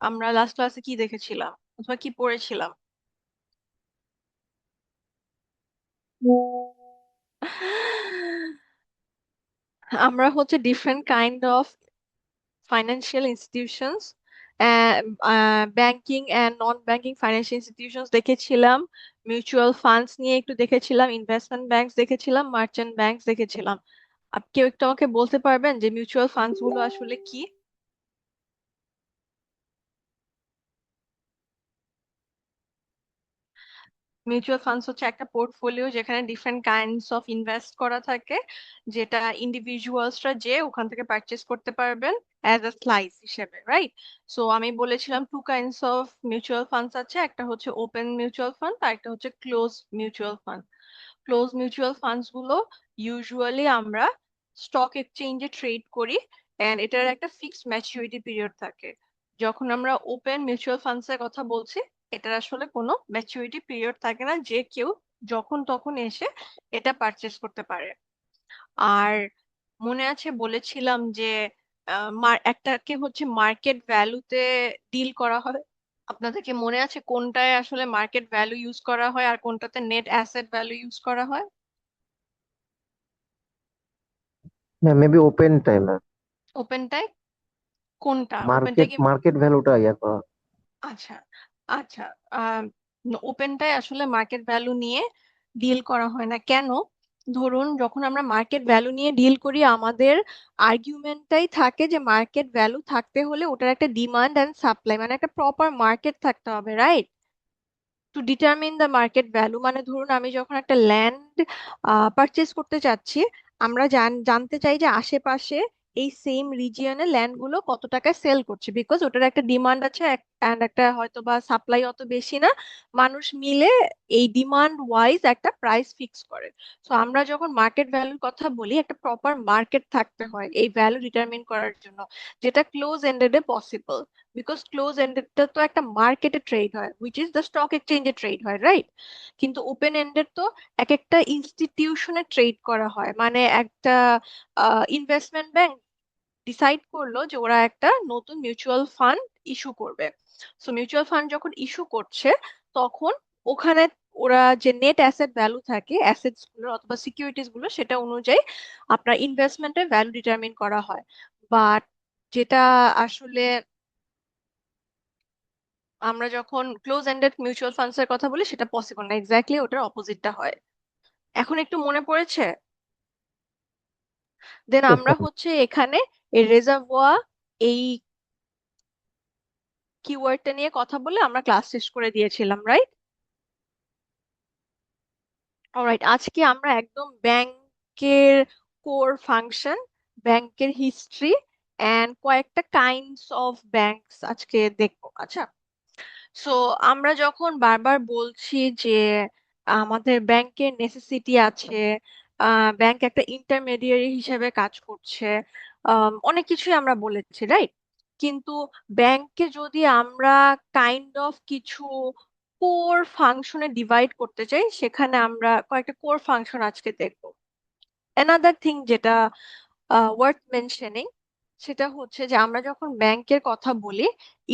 আমরা লাস্ট ক্লাসে কি দেখেছিলাম অথবা কি পড়েছিলাম? আমরা হচ্ছে different kind of financial institutions, banking and non banking financial institutions দেখেছিলাম, মিউচুয়াল ফান্ডস নিয়ে একটু দেখেছিলাম, ইনভেস্টমেন্ট ব্যাংকস দেখেছিলাম, মার্চেন্ট ব্যাংকস দেখেছিলাম। কেউ একটু আমাকে বলতে পারবেন যে মিউচুয়াল ফান্ডস গুলো আসলে কি? মিউচুয়াল ফান্ডস হচ্ছে একটা পোর্টফোলিও যেখানে ডিফারেন্ট কাইন্ডস অফ ইনভেস্ট করা থাকে, যেটা ইন্ডিভিজুয়ালসরা যে ওখান থেকে পারচেস করতে পারবেন অ্যাজ আ স্লাইস হিসেবে, রাইট? সো আমি বলেছিলাম two kinds of mutual funds আছে, একটা হচ্ছে ওপেন মিউচুয়াল ফান্ড আর একটা হচ্ছে close mutual fund. Close mutual funds গুলো ইউজুয়ালি আমরা স্টক এক্সচেঞ্জে ট্রেড করি, এন্ড এটার একটা ফিক্সড ম্যাচুরিটি পিরিয়ড থাকে। যখন আমরা ওপেন মিউচুয়াল ফান্ডস এর কথা বলছি, এটার আসলে কোনো ম্যাচুরিটি পিরিয়ড থাকে না, যে কেউ যখন তখন এসে এটা পারচেস করতে পারে। আর মনে আছে বলেছিলাম যে একটাকে হচ্ছে মার্কেট ভ্যালুতে ডিল করা হয়। আপনাদেরকে মনে আছে কোনটায় আসলে মার্কেট ভ্যালু ইউজ করা হয় আর কোনটাতে নেট অ্যাসেট ভ্যালু ইউজ করা হয়? হ্যাঁ, মেবি ওপেন টাইম। ওপেনটায় কোনটা? ওপেনটায় মার্কেট কি? মার্কেট ভ্যালুটা ইয়া করা। আচ্ছা, আচ্ছা। ওপেনটায় আসলে মার্কেট ভ্যালু নিয়ে ডিল করা হয় না কেন? ধরুন যখন আমরা মার্কেট ভ্যালু নিয়ে ডিল করি, আমাদের আর্গুমেন্টটাই থাকে যে মার্কেট ভ্যালু থাকতে হলে ওটার একটা ডিমান্ড অ্যান্ড সাপ্লাই, মানে একটা প্রপার মার্কেট থাকতে হবে, right? To determine the market value, মানে ধরুন আমি যখন একটা ল্যান্ড পারচেজ করতে চাচ্ছি, আমরা জানতে চাই যে আশেপাশে এই সেম রিজিয়নে ল্যান্ড গুলো কত টাকায় সেল করছে, বিকজ ওটার একটা ডিমান্ড আছে এন্ড একটা হয়তো বা সাপ্লাই অত বেশি না, মানুষ মিলে এই ডিমান্ড ওয়াইজ একটা প্রাইস ফিক্স করে। তো আমরা যখন মার্কেট ভ্যালুর কথা বলি, একটা প্রপার মার্কেট থাকতে হয় এই ভ্যালু ডিটারমিন করার জন্য, যেটা ক্লোজ এন্ডেড এ পসিবল, বিকজ ক্লোজ এন্ডেডটা তো একটা মার্কেটে ট্রেড হয়, হুইচ ইজ দ্য স্টক এক্সচেঞ্জে ট্রেড হয়, রাইট? কিন্তু ওপেন এন্ডেড তো এক একটা ইনস্টিটিউশনে ট্রেড করা হয়, মানে একটা ইনভেস্টমেন্ট ব্যাংক ডিসাইড করলো যে ওরা একটা নতুন মিউচুয়াল ফান্ড ইস্যু করবে। সো মিউচুয়াল ফান্ড যখন ইস্যু করছে, তখন ওখানে ওরা যে নেট অ্যাসেট ভ্যালু থাকে অ্যাসেটস গুলো অথবা সিকিউরিটিজ গুলো, সেটা অনুযায়ী আপনার ইনভেস্টমেন্টের ভ্যালু ডিটারমিন করা হয়। বাট যেটা আসলে আমরা যখন ক্লোজ এন্ডেড মিউচুয়াল ফান্ডস এর কথা বলি, সেটা পসিবল না, এক্স্যাক্টলি ওটার অপোজিটটা হয়। এখন একটু মনে পড়েছে? দেন আমরা হচ্ছে এখানে এই রেজার্ভোয়া, এই কিওয়ার্ডটা নিয়ে কথা বলে আমরা ক্লাস শেষ করে দিয়েছিলাম, রাইট? অলরাইট, আজকে আমরা একদম ব্যাংকের কোর ফাংশন, ব্যাংকের হিস্ট্রি এন্ড কয়েকটা কাইন্ডস অফ ব্যাংকস আজকে দেখবো। আচ্ছা, সো আমরা যখন বারবার বলছি যে আমাদের ব্যাংকের নেসেসিটি আছে, ব্যাংক একটা ইন্টারমেডিয়ারি হিসেবে কাজ করছে, অনেক কিছুই আমরা বলেছি, রাইট? কিন্তু ব্যাংকে যদি আমরা কাইন্ড অফ কিছু কোর ফাংশনে ডিভাইড করতে চাই, সেখানে আমরা কয়েকটা কোর ফাংশন আজকে দেখবো। অ্যানাদার থিং যেটা ওয়ার্থ মেনশনিং, সেটা হচ্ছে যে আমরা যখন ব্যাংকের কথা বলি,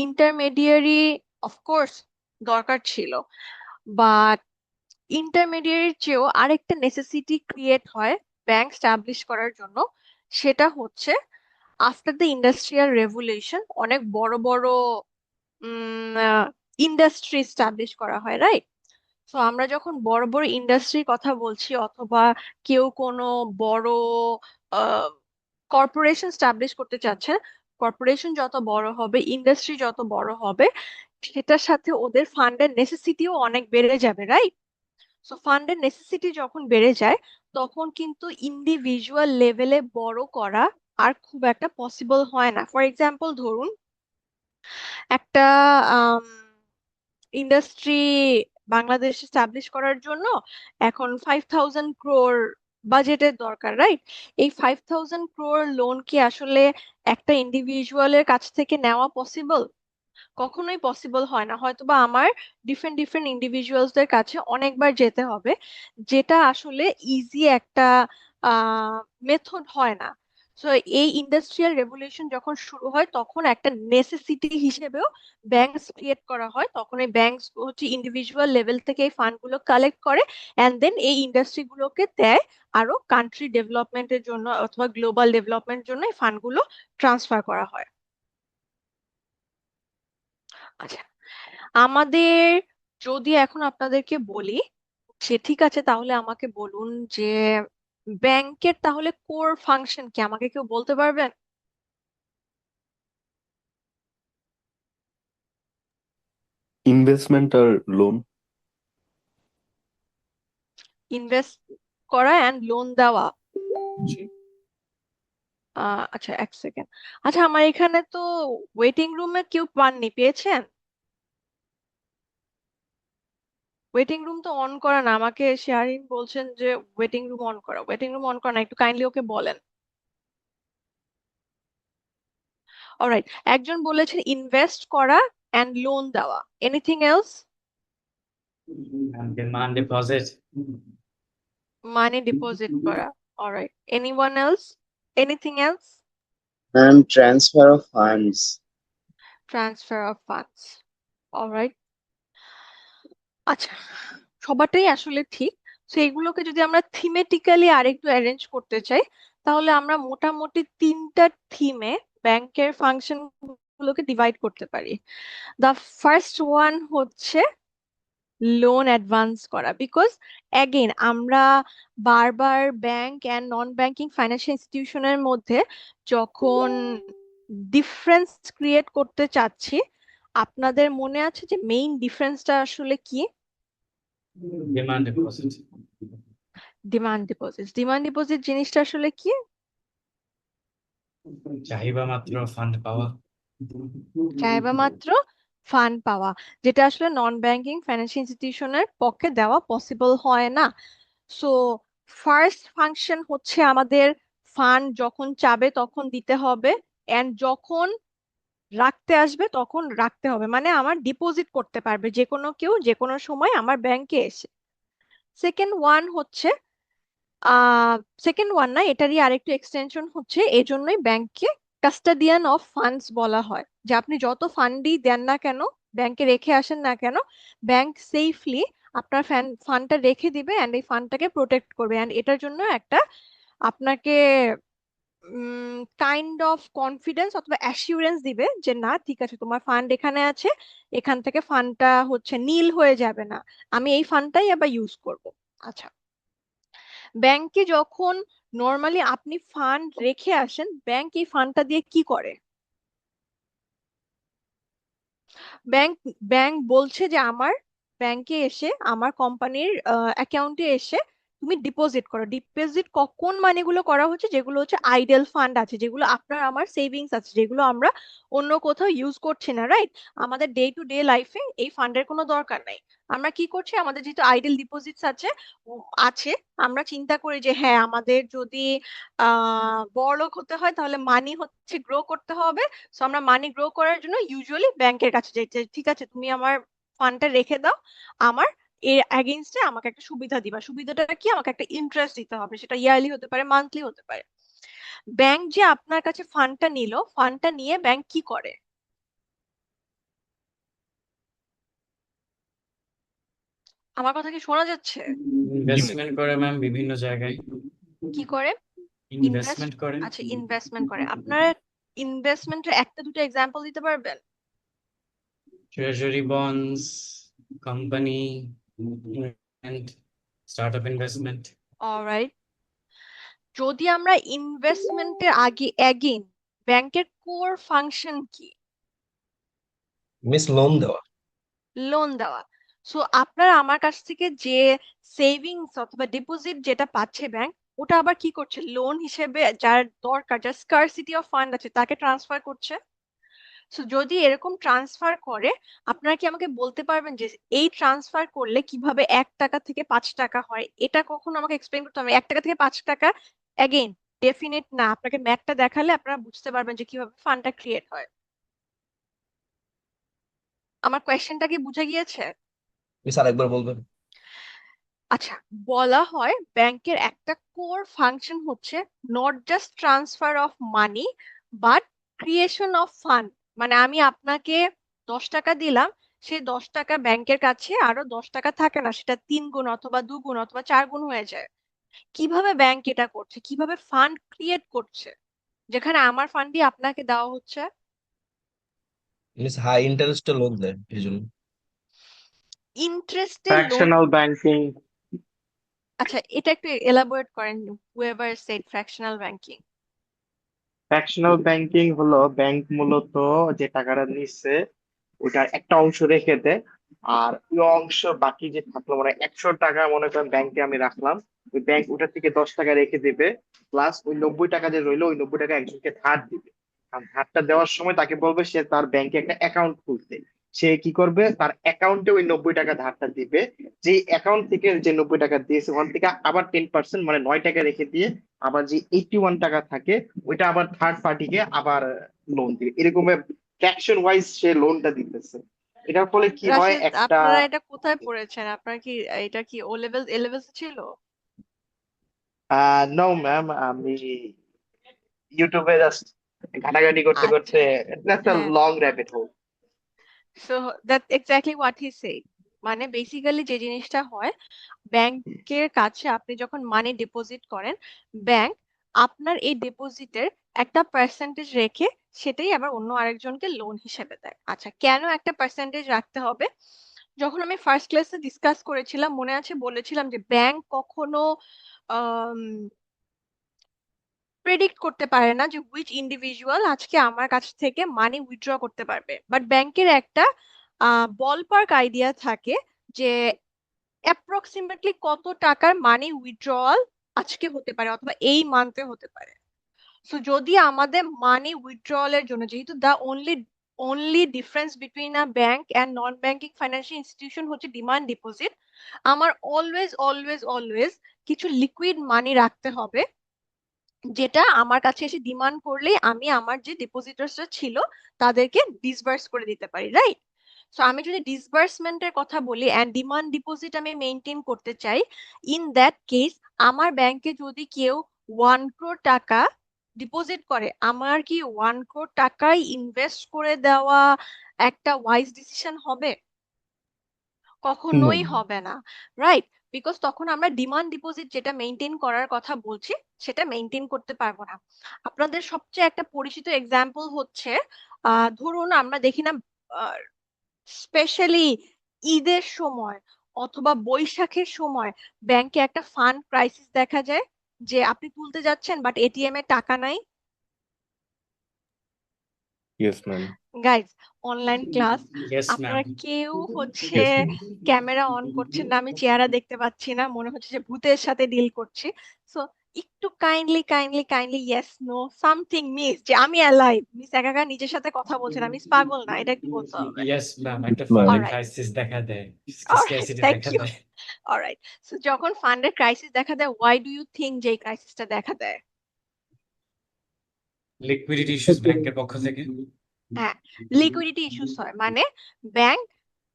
ইন্টারমেডিয়ারি অফকোর্স দরকার ছিল, বাট ইন্টারমিডিয়ারির চেয়েও আরেকটা নেসেসিটি ক্রিয়েট হয় ব্যাংক স্টাবলিশ করার জন্য। সেটা হচ্ছে আফটার দ্য ইন্ডাস্ট্রিয়াল রেভলিউশন অনেক বড় বড় ইন্ডাস্ট্রি স্টাবলিশ করা হয়, রাইট? তো আমরা যখন বড় বড় ইন্ডাস্ট্রির কথা বলছি, অথবা কেউ কোনো বড় কর্পোরেশন স্টাবলিশ করতে চাচ্ছে, কর্পোরেশন যত বড় হবে, ইন্ডাস্ট্রি যত বড় হবে, সেটার সাথে ওদের ফান্ডের নেসেসিটিও অনেক বেড়ে যাবে, রাইট? সো ফান্ডের নেসেসিটি যখন বেড়ে যায়, তখন কিন্তু ইন্ডিভিজুয়াল লেভেলে বড় করা আর খুব একটা পসিবল হয় না। ফর এক্সাম্পল ধরুন একটা ইন্ডাস্ট্রি বাংলাদেশে স্টাবলিশ করার জন্য এখন 5,000 crore বাজেটের দরকার, রাইট? এই 5,000 crore লোন কি আসলে একটা ইন্ডিভিজুয়ালের কাছ থেকে নেওয়া পসিবল? কখনোই পসিবল হয় না। হয়তোবা আমার ডিফারেন্ট ডিফারেন্ট ইন্ডিভিজুয়ালসদের কাছে অনেকবার যেতে হবে, যেটা আসলে ইজি একটা মেথড হয় না। সো এই ইন্ডাস্ট্রিয়াল রেভলিউশন যখন শুরু হয় তখন একটা নেসেসিটি হিসেবেও ব্যাংকস ক্রিয়েট করা হয়। তখন এই ব্যাংকস হচ্ছে ইন্ডিভিজুয়াল লেভেল থেকে এই ফান্ড গুলো কালেক্ট করে এন্ড দেন এই ইন্ডাস্ট্রি গুলোকে দেয় আরো কান্ট্রি ডেভেলপমেন্টের জন্য অথবা গ্লোবাল ডেভেলপমেন্টের জন্য এই ফান্ড গুলো ট্রান্সফার করা হয়। আচ্ছা, আমাদের যদি এখন আপনাদেরকে বলি সে ঠিক আছে, তাহলে আমাকে বলুন যে ব্যাংকের তাহলে কোর ফাংশন কি, আমাকে কেউ বলতে পারবেন? ইনভেস্টমেন্ট আর লোন। ইনভেস্ট করা অ্যান্ড লোন দেওয়া। জি। আচ্ছা, এক সেকেন্ড। আচ্ছা, আমার এখানে তো ওয়েটিং রুমে কেউ পাননি, পেয়েছেন? ওয়েটিং রুম তো অন করা না, আমাকে শেয়ারিন বলছেন যে ওয়েটিং রুম অন করা। ওয়েটিং রুম অন করা না, একটু কাইন্ডলি ওকে বলেন। অলরাইট, একজন বলেছেন ইনভেস্ট করা অ্যান্ড লোন দেওয়া। Anything else? Demand deposit. Money deposit করা। Alright, anyone else? Anything else? And transfer of funds. Transfer of funds. Alright. আচ্ছা, সবারটাই আসলে ঠিক। তো এগুলোকে যদি আমরা থিমেটিক্যালি আরেকটু অ্যারেঞ্জ করতে চাই, তাহলে আমরা মোটামুটি তিনটা থিমে ব্যাংকের ফাংশন গুলোকে ডিভাইড করতে পারি। দ্য ফার্স্ট ওয়ান হচ্ছে লোন অ্যাডভান্স করা, বিকজ অ্যাগেন আমরা বারবার bank and non banking financial ইনস্টিটিউশনের মধ্যে যখন ডিফারেন্স ক্রিয়েট করতে চাচ্ছি, আপনাদের মনে আছে যে মেইন ডিফারেন্সটা আসলে কি? Demand deposit. ডিমান্ড ডিপোজিট জিনিসটা আসলে কি? চাহিদা মাত্র ফান্ড পাওয়া। চাইবা মাত্র ফান্ড পাওয়া, যেটা আসলে নন ব্যাংকিং ফাইন্যান্সিয়াল ইনস্টিটিউশনের পক্ষে দেওয়া পসিবল হয় না। সো ফার্স্ট ফাংশন হচ্ছে আমাদের ফান্ড যখন চাবে তখন দিতে হবে, এন্ড যখন রাখতে আসবে তখন রাখতে হবে, মানে আমার ডিপোজিট করতে পারবে যে কোনো কেউ যে কোনো সময় আমার ব্যাংকে এসে। সেকেন্ড ওয়ান হচ্ছে সেকেন্ড ওয়ান না, এটারই আরেকটু এক্সটেনশন হচ্ছে, এজন্যই ব্যাংককে কাস্টাডিয়ান অফ ফান্ডস বলা হয়, যে আপনি যত ফান্ডই দেন না কেন, ব্যাংকে রেখে আসেন না কেন, ব্যাংক সেফলি আপনার ফান্ডটা রেখে দিবে এন্ড এই ফান্ডটাকে প্রোটেক্ট করবে, এন্ড এটার জন্য একটা আপনাকে কাইন্ড অফ কনফিডেন্স অথবা অ্যাসিউরেন্স দিবে যে না ঠিক আছে, তোমার ফান্ড এখানে আছে, এখান থেকে ফান্ডটা হচ্ছে নীল হয়ে যাবে না, আমি এই ফান্ডটাই আবার ইউজ করব। আচ্ছা, ব্যাংকে যখন নর্মালি আপনি ফান্ড রেখে আসেন, ব্যাংক এই ফান্ডটা দিয়ে কি করে? ব্যাংক ব্যাংক বলছে যে আমার ব্যাংকে এসে আমার কোম্পানির অ্যাকাউন্টে এসে তুমি ডিপোজিট করো। ডিপোজিট কোন মানিগুলো করা হচ্ছে? যেগুলো হচ্ছে আইডেল ফান্ড আছে, যেগুলো আপনার আমার সেভিংস আছে, যেগুলো আমরা অন্য কোথাও ইউজ করছি না, রাইট? আমাদের ডে টু ডে লাইফে এই ফান্ডের কোনো দরকার নাই। আমরা কি করছি, আমাদের যেহেতু আইডেল ডিপোজিটস আছে আছে, আমরা চিন্তা করি যে হ্যাঁ, আমাদের যদি বড়লোক হতে হয় তাহলে মানি হচ্ছে গ্রো করতে হবে। সো আমরা মানি গ্রো করার জন্য ইউজুয়ালি ব্যাংকের কাছে যাই যে, ঠিক আছে তুমি আমার ফান্ডটা রেখে দাও, আমার এর এগেইনস্টে আমাকে একটা সুবিধা দিবা। সুবিধাটা কি? আমাকে একটা ইন্টারেস্ট দিতে হবে, সেটা ইয়ারলি হতে পারে, মান্থলি হতে পারে। ব্যাংক যে আপনার কাছে ফান্ডটা নিল, ফান্ডটা নিয়ে ব্যাংক কি করে? আমার কথা কি শোনা যাচ্ছে? ইনভেস্টমেন্ট করে ম্যাম বিভিন্ন জায়গায়। কি করে? ইনভেস্ট। ইনভেস্টমেন্ট করে আচ্ছা, ইনভেস্টমেন্ট করে। আপনারা ইনভেস্টমেন্টের একটা দুটো এক্সাম্পল দিতে পারবেন? Treasury bonds, company and startup investment. Alright, যদি আমরা ইনভেস্টমেন্টের আগে অ্যাগেইন ব্যাংকের কোর ফাংশন কি? মিস লোন দেওয়া। লোন দেওয়া। সো আপনারা আমার কাছ থেকে যে সেভিংস অথবা ডিপোজিট যেটা পাচ্ছে ব্যাংক, ওটা আবার কি করছে? লোন হিসেবে যার দরকার, যার স্কারসিটি অফ ফান্ড আছে, তাকে ট্রান্সফার করছে। সো যদি এরকম ট্রান্সফার করে, আপনারা কি আমাকে বলতে পারবেন যে এই ট্রান্সফার করলে কিভাবে 1 টাকা থেকে 5 টাকা হয়? এটা কখনো আমাকে এক্সপ্লেইন করতে হবে? 1 টাকা থেকে 5 টাকা অ্যাগেইন ডেফিনেট না, আপনাকে ম্যাথটা দেখালে আপনারা বুঝতে পারবেন যে কিভাবে ফান্ডটা ক্রিয়েট হয়। আমার কোয়েশ্চেনটা কি বুঝে গিয়েছে? মিস আরেকবার বলবেন? আচ্ছা, বলা হয় ব্যাংকের একটা কোর ফাংশন হচ্ছে not just transfer of money but creation of fund. মানে আমি আপনাকে 10 টাকা দিলাম, সেই 10 টাকা ব্যাংকের কাছে আরো 10 টাকা থাকে না, সেটা 3 গুণ অথবা 2 গুণ অথবা 4 গুণ হয়ে যায়। কিভাবে ব্যাংক এটা করছে, কিভাবে ফান্ড ক্রিয়েট করছে, যেখানে আমার ফান্ড দিয়ে আপনাকে দেওয়া হচ্ছে। মিস হাই ইন্টারেস্টে লোন দেয় এই জন্য। ইন্টারেস্টের লোন? Fractional banking. আচ্ছা, এটা একটু এলাবোরেট করেন, whoever said fractional banking. Fractional banking হলো ব্যাংক মূলত যে টাকাটা নিচ্ছে ওটার একটা অংশ রেখে দেয়, আর ওই অংশ বাকি যে থাকলো মানে 100 টাকা মনে করেন ব্যাংকে আমি রাখলাম, ওই ব্যাংক ওটা থেকে 10 টাকা রেখে দেবে, প্লাস ওই 90 টাকা যে রইলো ওই 90 টাকা একজনকে ধার দিবে। আর ধারটা দেওয়ার সময় তাকে বলবে সে তার ব্যাংকে একটা অ্যাকাউন্ট খুলতে। সে কি করবে, তার অ্যাকাউন্টে ওই 90 টাকা ধারটা দিবে। যে অ্যাকাউন্ট থেকে যে 90 টাকা দিয়েছে ওখান থেকে আবার 10% মানে 9 টাকা রেখে দিয়ে আবার যে 81 টাকা থাকে ওইটা আবার থার্ড পার্টিকে আবার লোন দিবে। এরকম ফ্র্যাকশন ওয়াইজ সে লোনটা দিতেছে। এটার ফলে কি হয়, রাশেদ, একটা আপনারা এটা কোথায় পড়েছেন? আপনার কি এটা কি ও লেভেল এ লেভেল ছিল? নো ম্যাম, আমি ইউটিউবে জাস্ট ঘাটাঘাটি করতে আচ্ছা, করতে, দ্যাটস আ হ্যাঁ, long rabbit hole. So that exactly what he said. মানে বেসিক্যালি যে জিনিসটা হয়, ব্যাংকের কাছে আপনি যখন মানি ডিপোজিট করেন, ব্যাংক আপনার এই ডিপোজিটের একটা পার্সেন্টেজ রেখে সেটাই আবার অন্য আরেকজনকে লোন হিসেবে দেয়। আচ্ছা, কেন একটা পার্সেন্টেজ রাখতে হবে? যখন আমি ফার্স্ট ক্লাসে ডিসকাস করেছিলাম, মনে আছে বলেছিলাম যে ব্যাংক কখনো প্রেডিক্ট করতে পারে না যে হুইচ ইন্ডিভিজুয়াল আজকে আমার কাছ থেকে মানি উইথড্র করতে পারবে, বাট ব্যাংকের একটা বলপার্ক আইডিয়া থাকে যে অ্যাপ্রক্সিমেটলি কত টাকার মানি উইথড্রয়াল আজকে হতে পারে অথবা এই মান্থে হতে পারে। সো যদি আমাদের মানি উইথড্রয়ালের জন্য, যেহেতু the only difference between a bank and non banking financial institution হচ্ছে ডিমান্ড ডিপোজিট, আমার অলওয়েজ অলওয়েজ অলওয়েজ কিছু লিকুইড মানি রাখতে হবে, যেটা আমার কাছে এসে ডিমান্ড করলেই আমি আমার যে ডিপোজিটার্সরা ছিল তাদেরকে ডিসবার্স করে দিতে পারি, রাইট? সো আমি যদি ডিসবার্সমেন্টের কথা বলি অ্যান্ড ডিমান্ড ডিপোজিট আমি মেনটেন করতে চাই, ইন দ্যাট কেস আমার ব্যাংকে যদি কেউ 1 crore টাকা ডিপোজিট করে, আমার কি 1 crore টাকাই ইনভেস্ট করে দেওয়া একটা ওয়াইজ ডিসিশন হবে? কখনোই হবে না, রাইট? বিকজ তখন আমরা ডিমান্ড ডিপোজিট যেটা মেনটেন করার কথা বলছি সেটা মেনটেন করতে পারবো না। আপনাদের সবচেয়ে একটা পরিচিত এক্সাম্পল হচ্ছে, ধরুন আমরা দেখি না, স্পেশালি ঈদের সময় অথবা বৈশাখের সময় ব্যাংকে একটা ফান্ড ক্রাইসিস দেখা যায়, যে আপনি তুলতে যাচ্ছেন বাট এটিএম এ টাকা নাই। Yes, ma'am. Guys, online class, yes ma'am. আপনারা কেউ হচ্ছে Yes, ma'am. ক্যামেরা অন করছেন না, আমি চেহারা দেখতে পাচ্ছি না, মনে হচ্ছে যে ভূতের সাথে ডিল করছি। সো একটু kindly kindly kindly yes no something miss, যে আমি অ্যালাইভ। মিস একা নিজের সাথে কথা বলছেন, আমি পাগল না, এটা একটু বলতে হবে। ইয়েস ম্যাম, একটা Ma'am. ফান্ডের অলরাইট, ক্রাইসিস দেখা দেয়, অলরাইট, স্ক্যাসিটি থ্যাংক দেখা ইউ। দেয়। অলরাইট, সো যখন ফান্ডের ক্রাইসিস দেখা দেয়, ওয়াই ডু ইউ থিঙ্ক যে এই ক্রাইসিসটা দেখা দেয়? লিকুইডিটি ইস্যুস ব্যাংকের পক্ষ থেকে। হ্যাঁ, লিকুইডিটি ইস্যুস হয়, মানে ব্যাংক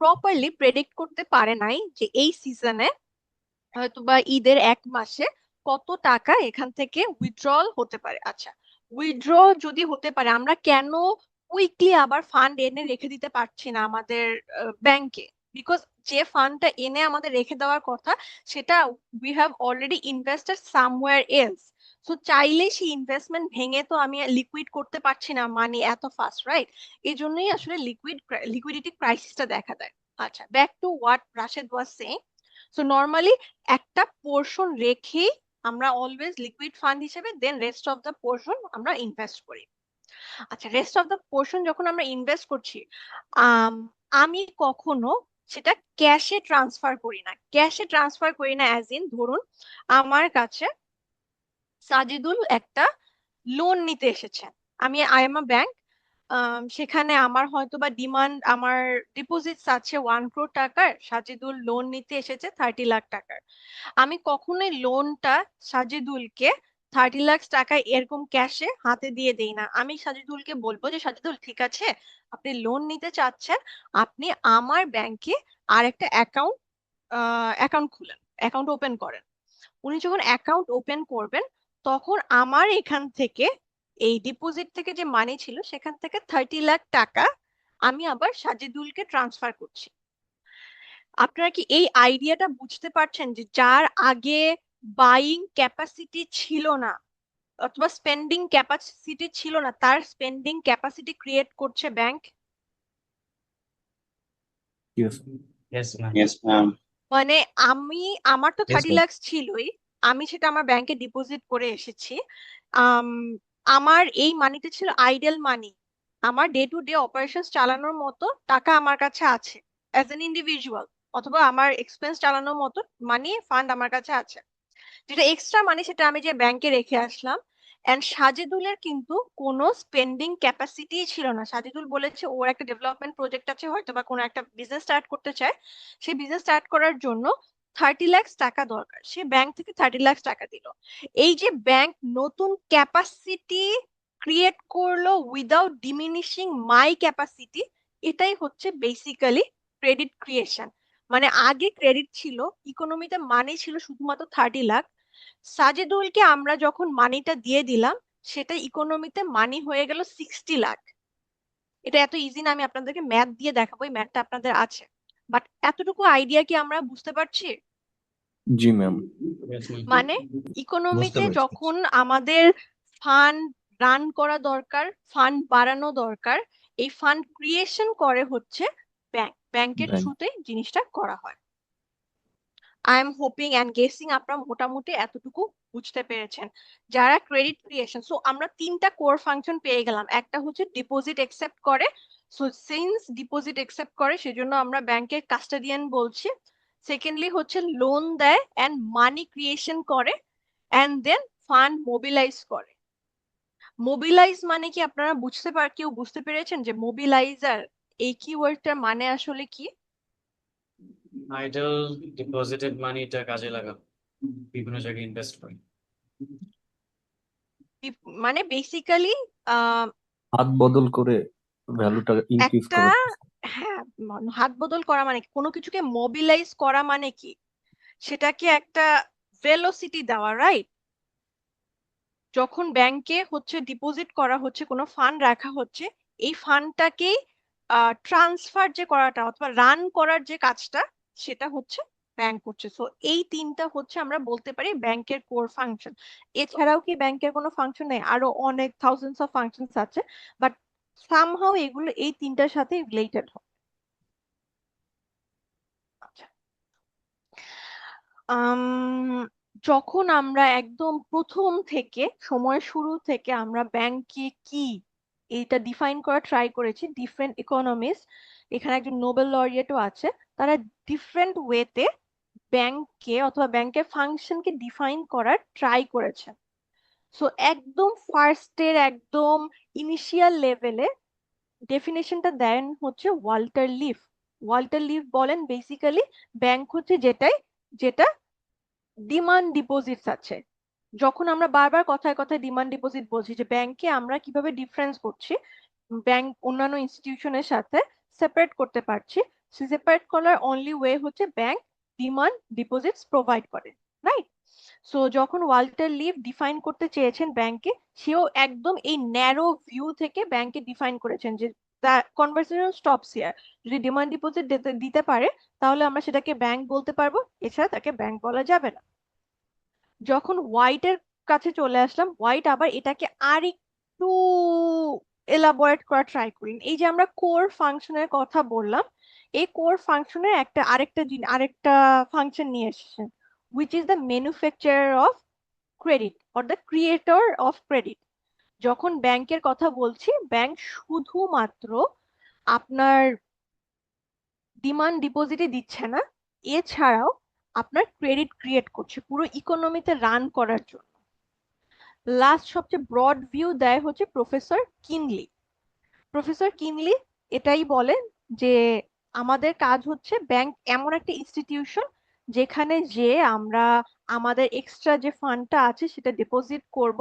প্রপারলি প্রেডিক্ট করতে পারে নাই যে এই সিজনে হয়তো বা ঈদের 1 মাসে কত টাকা এখান থেকে উইথড্রল হতে পারে। আচ্ছা, উইথড্র যদি হতে পারে, আমরা কেন কুইকলি আবার ফান্ড এনে রেখে দিতে পারছি না আমাদের ব্যাংকে? বিকজ যে ফান্ডটা এনে আমাদের রেখে দেওয়ার কথা সেটা we have already invested somewhere else. So চাইলে সেই ইনভেস্টমেন্ট ভেঙে তো আমি লিকুইড করতে পারছি না মানি এত ফাস্ট, রাইট? এই জন্যই আসলে লিকুইডিটি ক্রাইসিসটা দেখা দেয়। আচ্ছা, back to what Rashed was saying. So normally একটা পোর্শন রেখেই আমরা অলওয়েজ লিকুইড ফান্ড হিসেবে, দেন রেস্ট অফ দ্য পোর্শন আমরা ইনভেস্ট করি। আচ্ছা, রেস্ট অফ দ্য পোর্শন যখন আমরা ইনভেস্ট করছি, আমি কখনো সেটা ক্যাশে ট্রান্সফার করি না। ক্যাশে ট্রান্সফার করি না অ্যাজ ইন, ধরুন আমার কাছে সাজিদুল একটা লোন নিতে এসেছেন, আমি আই এম আ ব্যাংক, সেখানে আমার হয়তো বা ডিমান্ড, আমার ডিপোজিটস আছে 1 crore টাকার, সাজিদুল লোন নিতে এসেছে 30 লাখ টাকার। আমি কখনোই লোনটা সাজিদুলকে 30 লাখ টাকা এরকম ক্যাশে হাতে দিয়ে দেই না। আমি সাজিদুলকে বলবো যে সাজিদুল, ঠিক আছে, আপনি লোন নিতে চাচ্ছেন, আপনি আমার ব্যাংকে আর একটা অ্যাকাউন্ট খুলেন, অ্যাকাউন্ট ওপেন করেন। উনি যখন অ্যাকাউন্ট ওপেন করবেন তখন আমার এখান থেকে এই ডিপোজিট থেকে যে মানি ছিল সেখান থেকে 30 লাখ টাকা আমি আবার সাজিদুলকে ট্রান্সফার করছি। আপনারা কি এই আইডিয়াটা বুঝতে পারছেন যে যার আগে বাইং ক্যাপাসিটি ছিল না অথবা স্পেন্ডিং ক্যাপাসিটি ছিল না, তার স্পেন্ডিং ক্যাপাসিটি ক্রিয়েট করছে bank? Yes, ma'am. Yes, ma'am. মানে আমার তো Yes, 30 ma'am. লাখ ছিলই, আমি সেটা আমার ব্যাংকে ডিপোজিট করে এসেছি। আম, আমার এই মানিটা ছিল আইডেল মানি, আমার ডে টু ডে অপারেশন চালানোর মতো টাকা আমার কাছে আছে অ্যাজ এন ইন্ডিভিজুয়াল, অথবা আমার এক্সপেন্স চালানোর মতো মানি ফান্ড আমার কাছে আছে। যেটা এক্সট্রা মানি সেটা আমি যে ব্যাংকে রেখে আসলাম। এন্ড সাজেদুলের কিন্তু কোনো স্পেন্ডিং ক্যাপাসিটি ছিল না। সাজেদুল বলেছে ওর একটা ডেভেলপমেন্ট প্রজেক্ট আছে, হয়তো বা কোনো একটা বিজনেস স্টার্ট করতে চায়, সেই বিজনেস স্টার্ট করার জন্য 30 লাখ টাকা দরকার, সে ব্যাংক থেকে 30 লাখ টাকা দিল। এই যে ব্যাংক নতুন ক্যাপাসিটি ক্রিয়েট করলো উইদাউট ডিমিনিশিং মাই ক্যাপাসিটি, এটাই হচ্ছে বেসিক্যালি ক্রেডিট ক্রিয়েশন। মানে আগে ক্রেডিট ছিল, ইকোনমিতে মানি ছিল শুধুমাত্র 30 লাখ, সাজেদুলকে আমরা যখন মানিটা দিয়ে দিলাম সেটা ইকোনমিতে মানি হয়ে গেল 60 লাখ। এটা এত ইজি না, আমি আপনাদেরকে ম্যাথ দিয়ে দেখাবো, এই ম্যাথটা আপনাদের আছে, বাট এতটুকু আইডিয়া কি আমরা বুঝতে পারছি? জি ম্যাম। Yes, ma'am. মানে বুঝতে ইকোনমিতে পেরেছি। যখন আমাদের ফান্ড রান করা দরকার, ফান্ড বাড়ানো দরকার, এই ফান্ড ক্রিয়েশন করে হচ্ছে ব্যাংকের Bank. থ্রুতে জিনিসটা করা হয়। I am hoping and guessing আপনারা মোটামুটি এতটুকু বুঝতে পেরেছেন। যারা ক্রেডিট ক্রিয়েশন, সো আমরা তিনটা কোর ফাংশন পেয়ে গেলাম। একটা হচ্ছে ডিপোজিট একসেপ্ট করে, সো সিন্স ডিপোজিট একসেপ্ট করে সেজন্য আমরা ব্যাংকের কাস্টোডিয়ান বলছি। সেকেন্ডলি হচ্ছে লোন দেয় এন্ড মানি ক্রিয়েশন করে, এন্ড দেন ফান্ড মোবিলাইজ করে। মোবিলাইজ মানে কি আপনারা কেউ বুঝতে পেরেছেন যে মোবিলাইজার এই কিওয়ার্ডটার মানে আসলে কি? আইডল ডিপোজিটেড মানিটা কাজে লাগানো, বিভিন্ন জায়গায় ইনভেস্ট করে। মানে বেসিক্যালি হাত বদল করে ভ্যালুটা ইনক্রিজ একটা, করে। হ্যাঁ, হাত বদল করা মানে কি? কোনো কিছুকে মোবিলাইজ করা মানে কি? সেটাকে একটা ভেলোসিটি দেওয়া, রাইট? যখন ব্যাংকে হচ্ছে ডিপোজিট করা হচ্ছে, কোনো ফান্ড রাখা হচ্ছে, এই ফান্ডটাকেই ট্রান্সফার যে করাটা অথবা রান করার যে কাজটা সেটা হচ্ছে ব্যাংক করছে। সো এই তিনটা হচ্ছে আমরা বলতে পারি ব্যাংকের কোর ফাংশন। এছাড়াও কি ব্যাংকের কোনো ফাংশন নেই? আরো অনেক থাউজেন্ডস অফ ফাংশনস আছে, বাট সামহাউ এগুলো এই তিনটার সাথে রিলেটেড হয়। আচ্ছা, যখন আমরা একদম প্রথম থেকে সময় শুরু থেকে আমরা ব্যাংকে কি এটা ডিফাইন করা ট্রাই করেছি, ডিফারেন্ট ইকোনমিস্ট, এখানে একজন নোবেল লরিয়েটও আছে, তারা ডিফারেন্ট ওয়েতে ব্যাংককে অথবা ব্যাংকের ফাংশনকে ডিফাইন করার ট্রাই করেছেন। সো একদম ফার্স্টের একদম ইনিশিয়াল লেভেলে ডেফিনেশনটা দেন হচ্ছে ওয়াল্টার লিফ। ওয়াল্টার লিফ বলেন বেসিক্যালি ব্যাংক হচ্ছে যেটা ডিমান্ড ডিপোজিটস আছে। যখন আমরা বারবার কথায় কথায় ডিমান্ড ডিপোজিট বলছি যে ব্যাংকে আমরা কিভাবে ডিফারেন্স করছি, ব্যাংক অন্যান্য ইনস্টিটিউশনের সাথে সেপারেট করতে পারছি, সেপারেট করার অনলি ওয়ে হচ্ছে ব্যাংক ডিমান্ড ডিপোজিটস প্রোভাইড করে, রাইট? সো যখন ওয়াল্টার লিভ ডিফাইন করতে চেয়েছেন ব্যাংকে, সেও একদম এই ন্যারো ভিউ থেকে ব্যাংকে ডিফাইন করেছেন যে কনভারসেশন স্টপস হিয়ার। যদি ডিমান্ড ডিপোজিট দিতে পারে তাহলে আমরা সেটাকে ব্যাংক বলতে পারবো, এছাড়া তাকে ব্যাংক বলা যাবে না। যখন হোয়াইটের কাছে চলে আসলাম, হোয়াইট আবার এটাকে আর একটু এলাবোরেট করা ট্রাই করেন। এই যে আমরা কোর ফাংশনের কথা বললাম, এই কোর ফাংশনের আরেকটা ফাংশন নিয়ে এসেছেন, which is the manufacturer of credit or the creator of credit। যখন ব্যাংকের কথা বলছি, ব্যাংক শুধুমাত্র আপনার ডিমান্ড ডিপোজিটই দিচ্ছে না, এছাড়াও আপনার ক্রেডিট ক্রিয়েট করছে পুরো ইকোনমিতে রান করার জন্য। লাস্ট সবচেয়ে ব্রড ভিউ দেয় হচ্ছে প্রফেসর কিনলি। প্রফেসর কিনলি এটাই বলেন যে আমাদের কাজ হচ্ছে ব্যাংক এমন একটা ইনস্টিটিউশন যেখানে যে আমরা আমাদের এক্সট্রা যে ফান্ডটা আছে সেটা ডিপোজিট করব,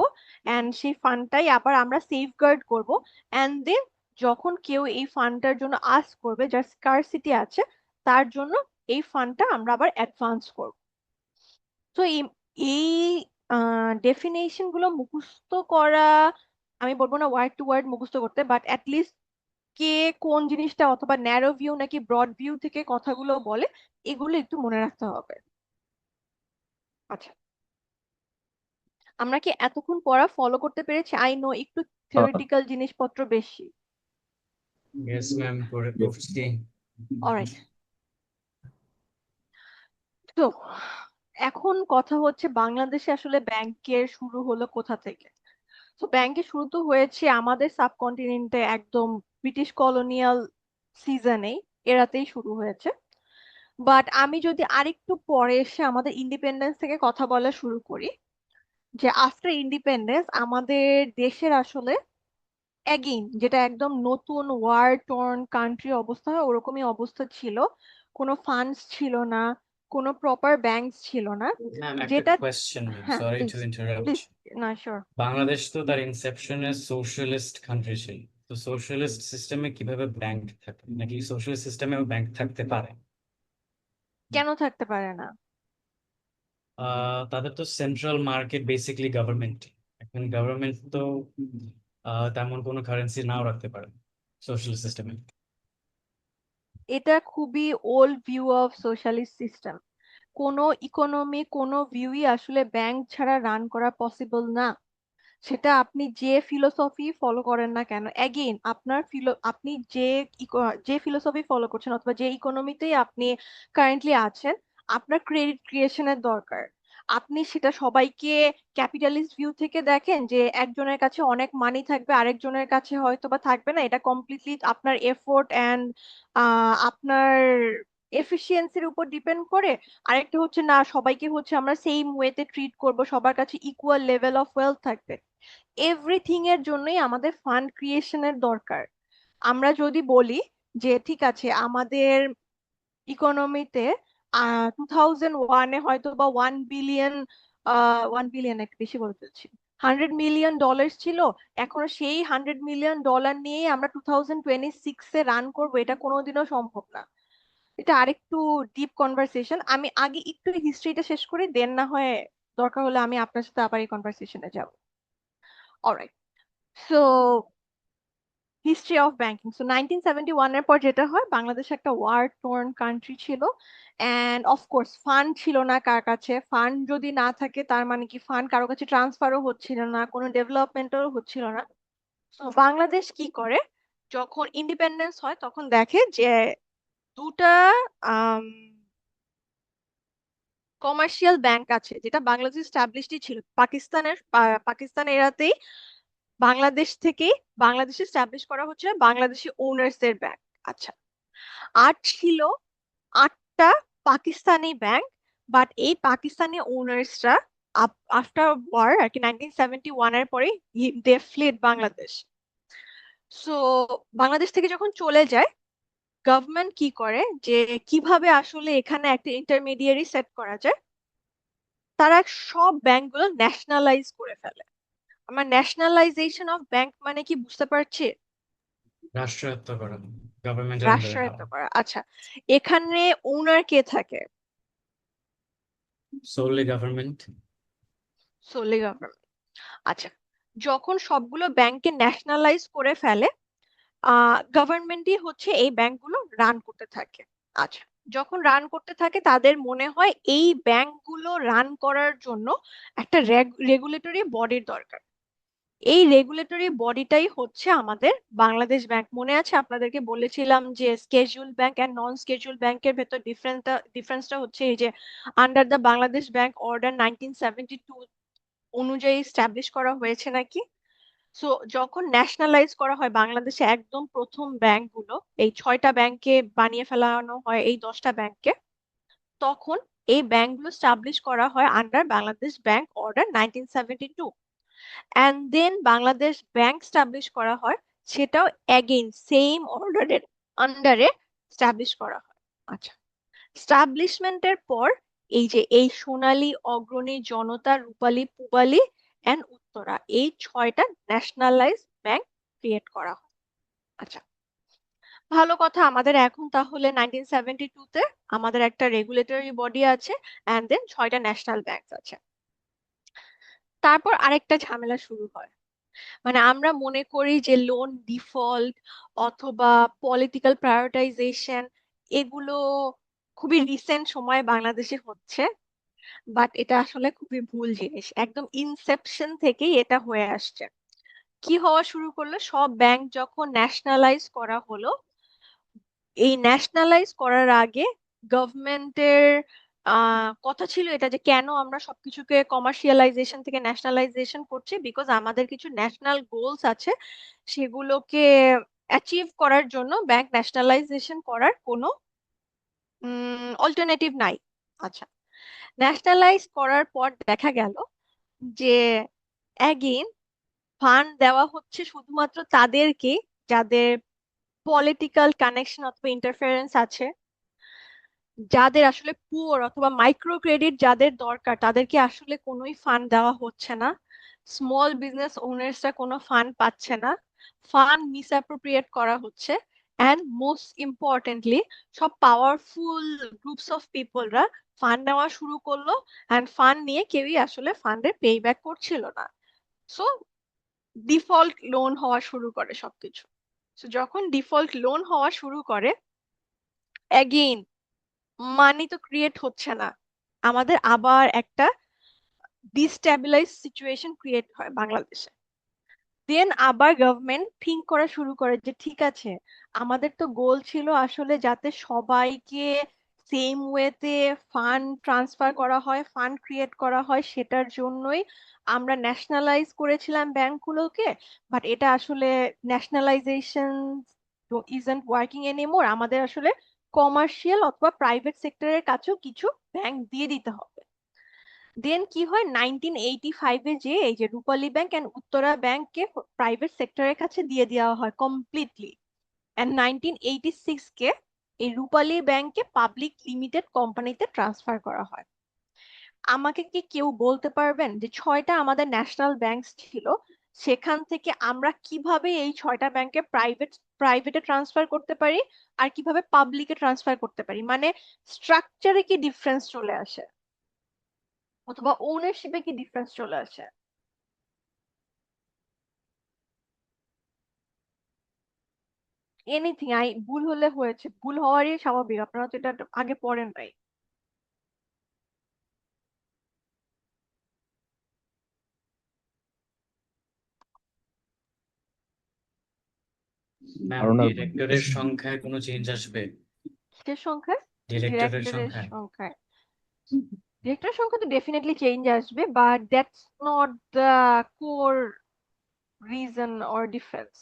এন্ড সেই ফান্ডটাই আবার আমরা সেফগার্ড করব, এন্ড দেন যখন কেউ এই ফান্ডটার জন্য আস্ক করবে, যার স্কারসিটি আছে, তার জন্য এই ফান্ডটা আমরা আবার অ্যাডভান্স করব। তো এই ডেফিনেশন গুলো মুখস্থ করা, আমি বলবো না ওয়ার্ড টু ওয়ার্ড মুখস্থ করতে, বাট লিস্ট কে কোন জিনিসটা অথবা ন্যারো ভিউ নাকি ব্রড ভিউ থেকে কথাগুলো বলে এগুলো একটু মনে রাখতে হবে। আচ্ছা, আমরা কি এতক্ষণ পড়া ফলো করতে পেরেছি? আই নো একটু থিওরিটিক্যাল জিনিসপত্র বেশি। ইয়েস ম্যাম, করে করছি। অলরাইট, তো এখন কথা হচ্ছে বাংলাদেশে আসলে ব্যাংকের শুরু হলো কোথা থেকে। তো ব্যাংকের শুরু তো হয়েছে আমাদের সাবকন্টিনেন্টে, একদম ব্রিটিশ কলোনিয়াল সিজনে, এরাতেই শুরু হয়েছে। বাট আমি যদি আরেকটু পরে এসে আমাদের ইন্ডিপেন্ডেন্স থেকে কথা বলা শুরু করি, যে আফটার ইন্ডিপেন্ডেন্স আমাদের দেশের আসলে অ্যাগেইন যেটা একদম নতুন ওয়ার টর্ন কান্ট্রি অবস্থা হয় ওরকমই অবস্থা ছিল। কোনো ফান্ডস ছিল না, কোনো প্রপার ব্যাংকস ছিল না। ম্যাম একটা যেটা, কোয়েশ্চেন, ম্যাম হ্যাঁ sorry please to interrupt. Please, না শিওর। বাংলাদেশ তো তার ইনসেপশনে সোশ্যালিস্ট কান্ট্রি ছিল, তো সোশ্যালিস্ট সিস্টেমে কিভাবে ব্যাংক থাকে, নাকি সোশ্যালিস্ট সিস্টেমেও ব্যাংক থাকতে পারে? কেন থাকতে পারে না? তাদের তো সেন্ট্রাল মার্কেট বেসিক্যালি গভর্নমেন্ট। এখন গভর্নমেন্ট তো তেমন কোনো কারেন্সি নাও রাখতে পারে সোশ্যাল সিস্টেমে। এটা খুবই old view of socialist system. কোনো ইকোনমি, কোনো ভিউই আসলে ব্যাংক ছাড়া রান করা পসিবল না। সেটা আপনি যে ফিলোসফি ফলো করেন না কেন, অ্যাগেইন আপনার আপনি যে ফিলোসফি ফলো করছেন অথবা যে ইকোনমিতেই আপনি কারেন্টলি আছেন, আপনার ক্রেডিট ক্রিয়েশনের দরকার। আপনি সেটা সবাইকে ক্যাপিটালিস্ট ভিউ থেকে দেখেন যে একজনের কাছে অনেক মানি থাকবে, আরেকজনের কাছে হয়তো বা থাকবে না, এটা কমপ্লিটলি আপনার এফোর্ট অ্যান্ড আপনার এফিসিয়েন্সির উপর ডিপেন্ড করে। আরেকটা হচ্ছে না, সবাইকে হচ্ছে আমরা সেম ওয়েতে ট্রিট করব, সবার কাছে ইকুয়াল লেভেল অফ ওয়েলথ থাকবে। এভরিথিং এর জন্যই আমাদের ফান্ড ক্রিয়েশনের দরকার। আমরা যদি বলি যে ঠিক আছে আমাদের ইকোনমিতে 2001-এ হয়তো বা 1 বিলিয়ন, 1 বিলিয়ন একটু বেশি বলে ফেলছি, $100 মিলিয়ন ছিল, এখনো সেই $100 মিলিয়ন নিয়ে আমরা 2026-এ রান করবো, এটা কোনোদিনও সম্ভব না। এটা আরেকটু ডিপ কনভারসেশন, আমি আগে একটু হিস্ট্রিটা শেষ করি, দেন না হয় দরকার হলে আমি আপনার সাথে আবার এই কনভারসেশনে যাব। Alright, so history of banking. So 1971-এর পর যেটা হয়, বাংলাদেশ একটা ওয়ার টর্ন কান্ট্রি ছিল, অ্যান্ড অফকোর্স ফান্ড ছিল না কার কাছে। ফান্ড যদি না থাকে তার মানে কি ফান্ড কারো কাছে ট্রান্সফারও হচ্ছিল না, কোনো ডেভেলপমেন্টও হচ্ছিল না। তো বাংলাদেশ কি করে, যখন ইন্ডিপেন্ডেন্স হয় তখন দেখে যে দুটা কমার্শিয়াল ব্যাংক আছে, যেটা বাংলাদেশ স্টাবলিশডই ছিল পাকিস্তান এরাতেই বাংলাদেশ থেকেই বাংলাদেশে স্টাবলিশ করা হচ্ছে বাংলাদেশি ওনার্স এর ব্যাংক। আচ্ছা, আর ছিল 8টা পাকিস্তানি ব্যাংক, বাট এই পাকিস্তানি ওনার্সরা আফটার ওয়ার আর কি 1971-এর পরে দে ফ্লেড বাংলাদেশ। সো বাংলাদেশ থেকে যখন চলে যায়, গভর্নমেন্ট কি করে যে কিভাবে আসলে এখানে একটা ইন্টারমিডিয়ারি সেট করা যায়, তারা সব ব্যাংকগুলো ন্যাশনালাইজ করে ফেলে। আমার ন্যাশনালাইজেশন অফ ব্যাংক মানে কি বুঝতে পারছি? রাষ্ট্রায়ত্ত করা, গভর্নমেন্টের আন্ডারে রাষ্ট্রায়ত্ত করা। আচ্ছা, এখানে ওনার কে থাকে? Solly government. Solly government. আচ্ছা, যখন সবগুলো ব্যাংককে ন্যাশনালাইজ করে ফেলে, গভর্নমেন্টই হচ্ছে এই ব্যাংকগুলো রান করতে থাকে। আচ্ছা, যখন রান করতে থাকে তাদের মনে হয় এই ব্যাংকগুলো রান করার জন্য একটা রেগুলেটরি বডির দরকার। এই রেগুলেটরি বডিটাই হচ্ছে আমাদের বাংলাদেশ ব্যাংক। মনে আছে আপনাদেরকে বলেছিলাম যে schedule bank and non schedule ব্যাংকের ভেতর ডিফারেন্সটা হচ্ছে এই যে under the Bangladesh bank order 1972 অনুযায়ী স্টাবলিশ করা হয়েছে নাকি। সো যখন ন্যাশনালাইজ করা হয় বাংলাদেশে একদম প্রথম ব্যাংকগুলো, এই 6টা ব্যাংকে বানিয়ে ফেলানো হয় এই 10টা ব্যাংককে, তখন এই ব্যাংকগুলো স্টাবলিশ করা হয় under Bangladesh bank order 1972। And then Bangladesh bank establish করা হয়, সেটাও অ্যাগেইন সেম অর্ডারের আন্ডারে স্টাবলিশ করা হয়। আচ্ছা, স্টাবলিশমেন্টের পর এই সোনালী, অগ্রণী, জনতা, রূপালী, পূবালী এন্ড উত্তরা, এই 6টা ন্যাশনালাইজ ব্যাংক ক্রিয়েট করা হয়। আচ্ছা, ভালো কথা, আমাদের এখন তাহলে 1972-তে আমাদের একটা রেগুলেটরি বডি আছে, অ্যান্ড দেন 6টা ন্যাশনাল ব্যাংক আছে। তারপর আরেকটা ঝামেলা শুরু হয়। মানে আমরা মনে করি যে লোন ডিফল্ট অথবা পলিটিক্যাল প্রায়োরিটাইজেশন এগুলো খুবই রিসেন্ট সময়ে বাংলাদেশে হচ্ছে, বাট এটা আসলে খুবই ভুল জিনিস। একদম ইনসেপশন থেকেই এটা হয়ে আসছে। কি হওয়া শুরু করলো, সব ব্যাংক যখন ন্যাশনালাইজ করা হলো, এই ন্যাশনালাইজ করার আগে গভর্নমেন্টের কথা ছিল এটা যে কেন আমরা সবকিছুকে কমার্শিয়ালাইজেশন থেকে ন্যাশনালাইজেশন করছি, বিকজ আমাদের কিছু ন্যাশনাল গোলস আছে, সেগুলোকে অ্যাচিভ করার জন্য ব্যাংক ন্যাশনালাইজেশন করার কোনো অল্টারনেটিভ নাই। আচ্ছা, ন্যাশনালাইজ করার পর দেখা গেল যে অ্যাগেন ফান্ড দেওয়া হচ্ছে শুধুমাত্র তাদেরকে যাদের পলিটিক্যাল কানেকশন অথবা ইন্টারফারেন্স আছে, যাদের আসলে পুয়ার অথবা মাইক্রো ক্রেডিট যাদের দরকার তাদেরকে আসলে কোনোই ফান্ড দেওয়া হচ্ছে না। স্মল বিজনেস ওনার্সরা কোনো ফান্ড পাচ্ছে না, ফান্ড মিসঅ্যাপ্রোপ্রিয়েট করা হচ্ছে। অ্যান্ড মোস্ট ইম্পর্টেন্টলি, সব পাওয়ারফুল গ্রুপস অফ পিপলরা ফান্ড নেওয়া শুরু করলো, অ্যান্ড ফান্ড নিয়ে কেউই আসলে ফান্ডের পে ব্যাক করছিল না। সো ডিফল্ট লোন হওয়া শুরু করে সবকিছু। সো যখন ডিফল্ট লোন হওয়া শুরু করে, অ্যাগেইন মানি তো ক্রিয়েট হচ্ছে না, আমাদের আবার একটা ডিস্ট্যাবিলাইজ সিচুয়েশন ক্রিয়েট হয় বাংলাদেশে। দেন আবার গভর্নমেন্ট থিঙ্ক করা শুরু করে যে ঠিক আছে, আমাদের তো গোল ছিল আসলে যাতে সবাইকে সেম ওয়েতে ফান্ড ট্রান্সফার করা হয়, ফান্ড ক্রিয়েট করা হয়, সেটার জন্যই আমরা ন্যাশনালাইজ করেছিলাম ব্যাংকগুলোকে। বাট এটা আসলে ন্যাশনালাইজেশন ইজন্ট ওয়ার্কিং এনিমোর, আমাদের আসলে কমার্শিয়াল অথবা প্রাইভেট সেক্টরের কাছেও কিছু ব্যাংক দিয়ে দিতে হবে। দেন কি হয়, 1985-এ যে এই যে রূপালী ব্যাংক এন্ড উত্তরা ব্যাংককে প্রাইভেট সেক্টরের কাছে দিয়ে দেওয়া হয় কমপ্লিটলি, এন্ড 1986-কে এই রূপালী ব্যাংককে পাবলিক লিমিটেড কোম্পানিতে ট্রান্সফার করা হয়। আমাকে কি কেউ বলতে পারবেন যে 6টা আমাদের ন্যাশনাল ব্যাংক ছিল, সেখান থেকে আমরা কিভাবে এই 6টা ব্যাংকে প্রাইভেটে ট্রান্সফার করতে পারি আর কিভাবে পাবলিকে ট্রান্সফার করতে পারি? মানে স্ট্রাকচারে কি ডিফারেন্স চলে আসে অথবা ওনারশিপে কি ডিফারেন্স চলে আসে? এনিথিং, ভুল হলে হয়েছে, ভুল হওয়ারই স্বাভাবিক, আপনারা তো এটা আগে পড়েন নাই। ম্যাম, ধারণা ডিরেক্টরের সংখ্যায় কোনো চেঞ্জ আসবে? কিসের সংখ্যায়? ডিরেক্টরের ডিরেক্টরের সংখ্যায় সংখ্যায় ডিরেক্টরের সংখ্যা তো ডেফিনেটলি চেঞ্জ আসবে, but that's not the core reason or difference.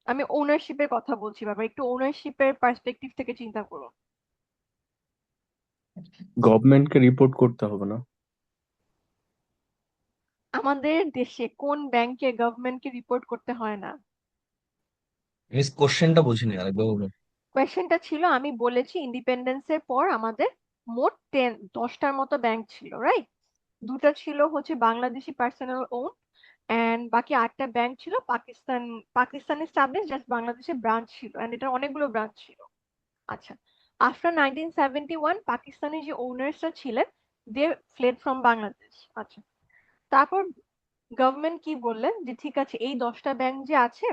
আমি ওনারশিপের কথা বলছি, বাবা একটু ওনারশিপের পার্সপেক্টিভ থেকে চিন্তা করুন। গভর্নমেন্টকে রিপোর্ট করতে হবে না? আমাদের দেশে কোন ব্যাংকে গভর্নমেন্টকে রিপোর্ট করতে হয় না? মিস কোশ্চেনটা বুঝিনি, আরেকবার বলুন। কোয়েশ্চেনটা ছিল, আমি বলেছি ইন্ডিপেন্ডেন্সের পর আমাদের মোট 10টার মতো ব্যাংক ছিল, রাইট? দুটা ছিল হচ্ছে বাংলাদেশি পার্সোনাল ওন, এন্ড বাকি 8টা ব্যাংক ছিল পাকিস্তানি স্টাবলিশ, জাস্ট বাংলাদেশে ব্রাঞ্চ ছিল, এন্ড এটা অনেকগুলো ব্রাঞ্চ ছিল। আচ্ছা, আফটার 1971 পাকিস্তানি যে ওনার্সরা ছিলেন, দে ফ্লেড ফ্রম বাংলাদেশ। আচ্ছা, তারপর গভর্নমেন্ট কি বললেন যে ঠিক আছে, এই 10টা ব্যাংক যে আছে,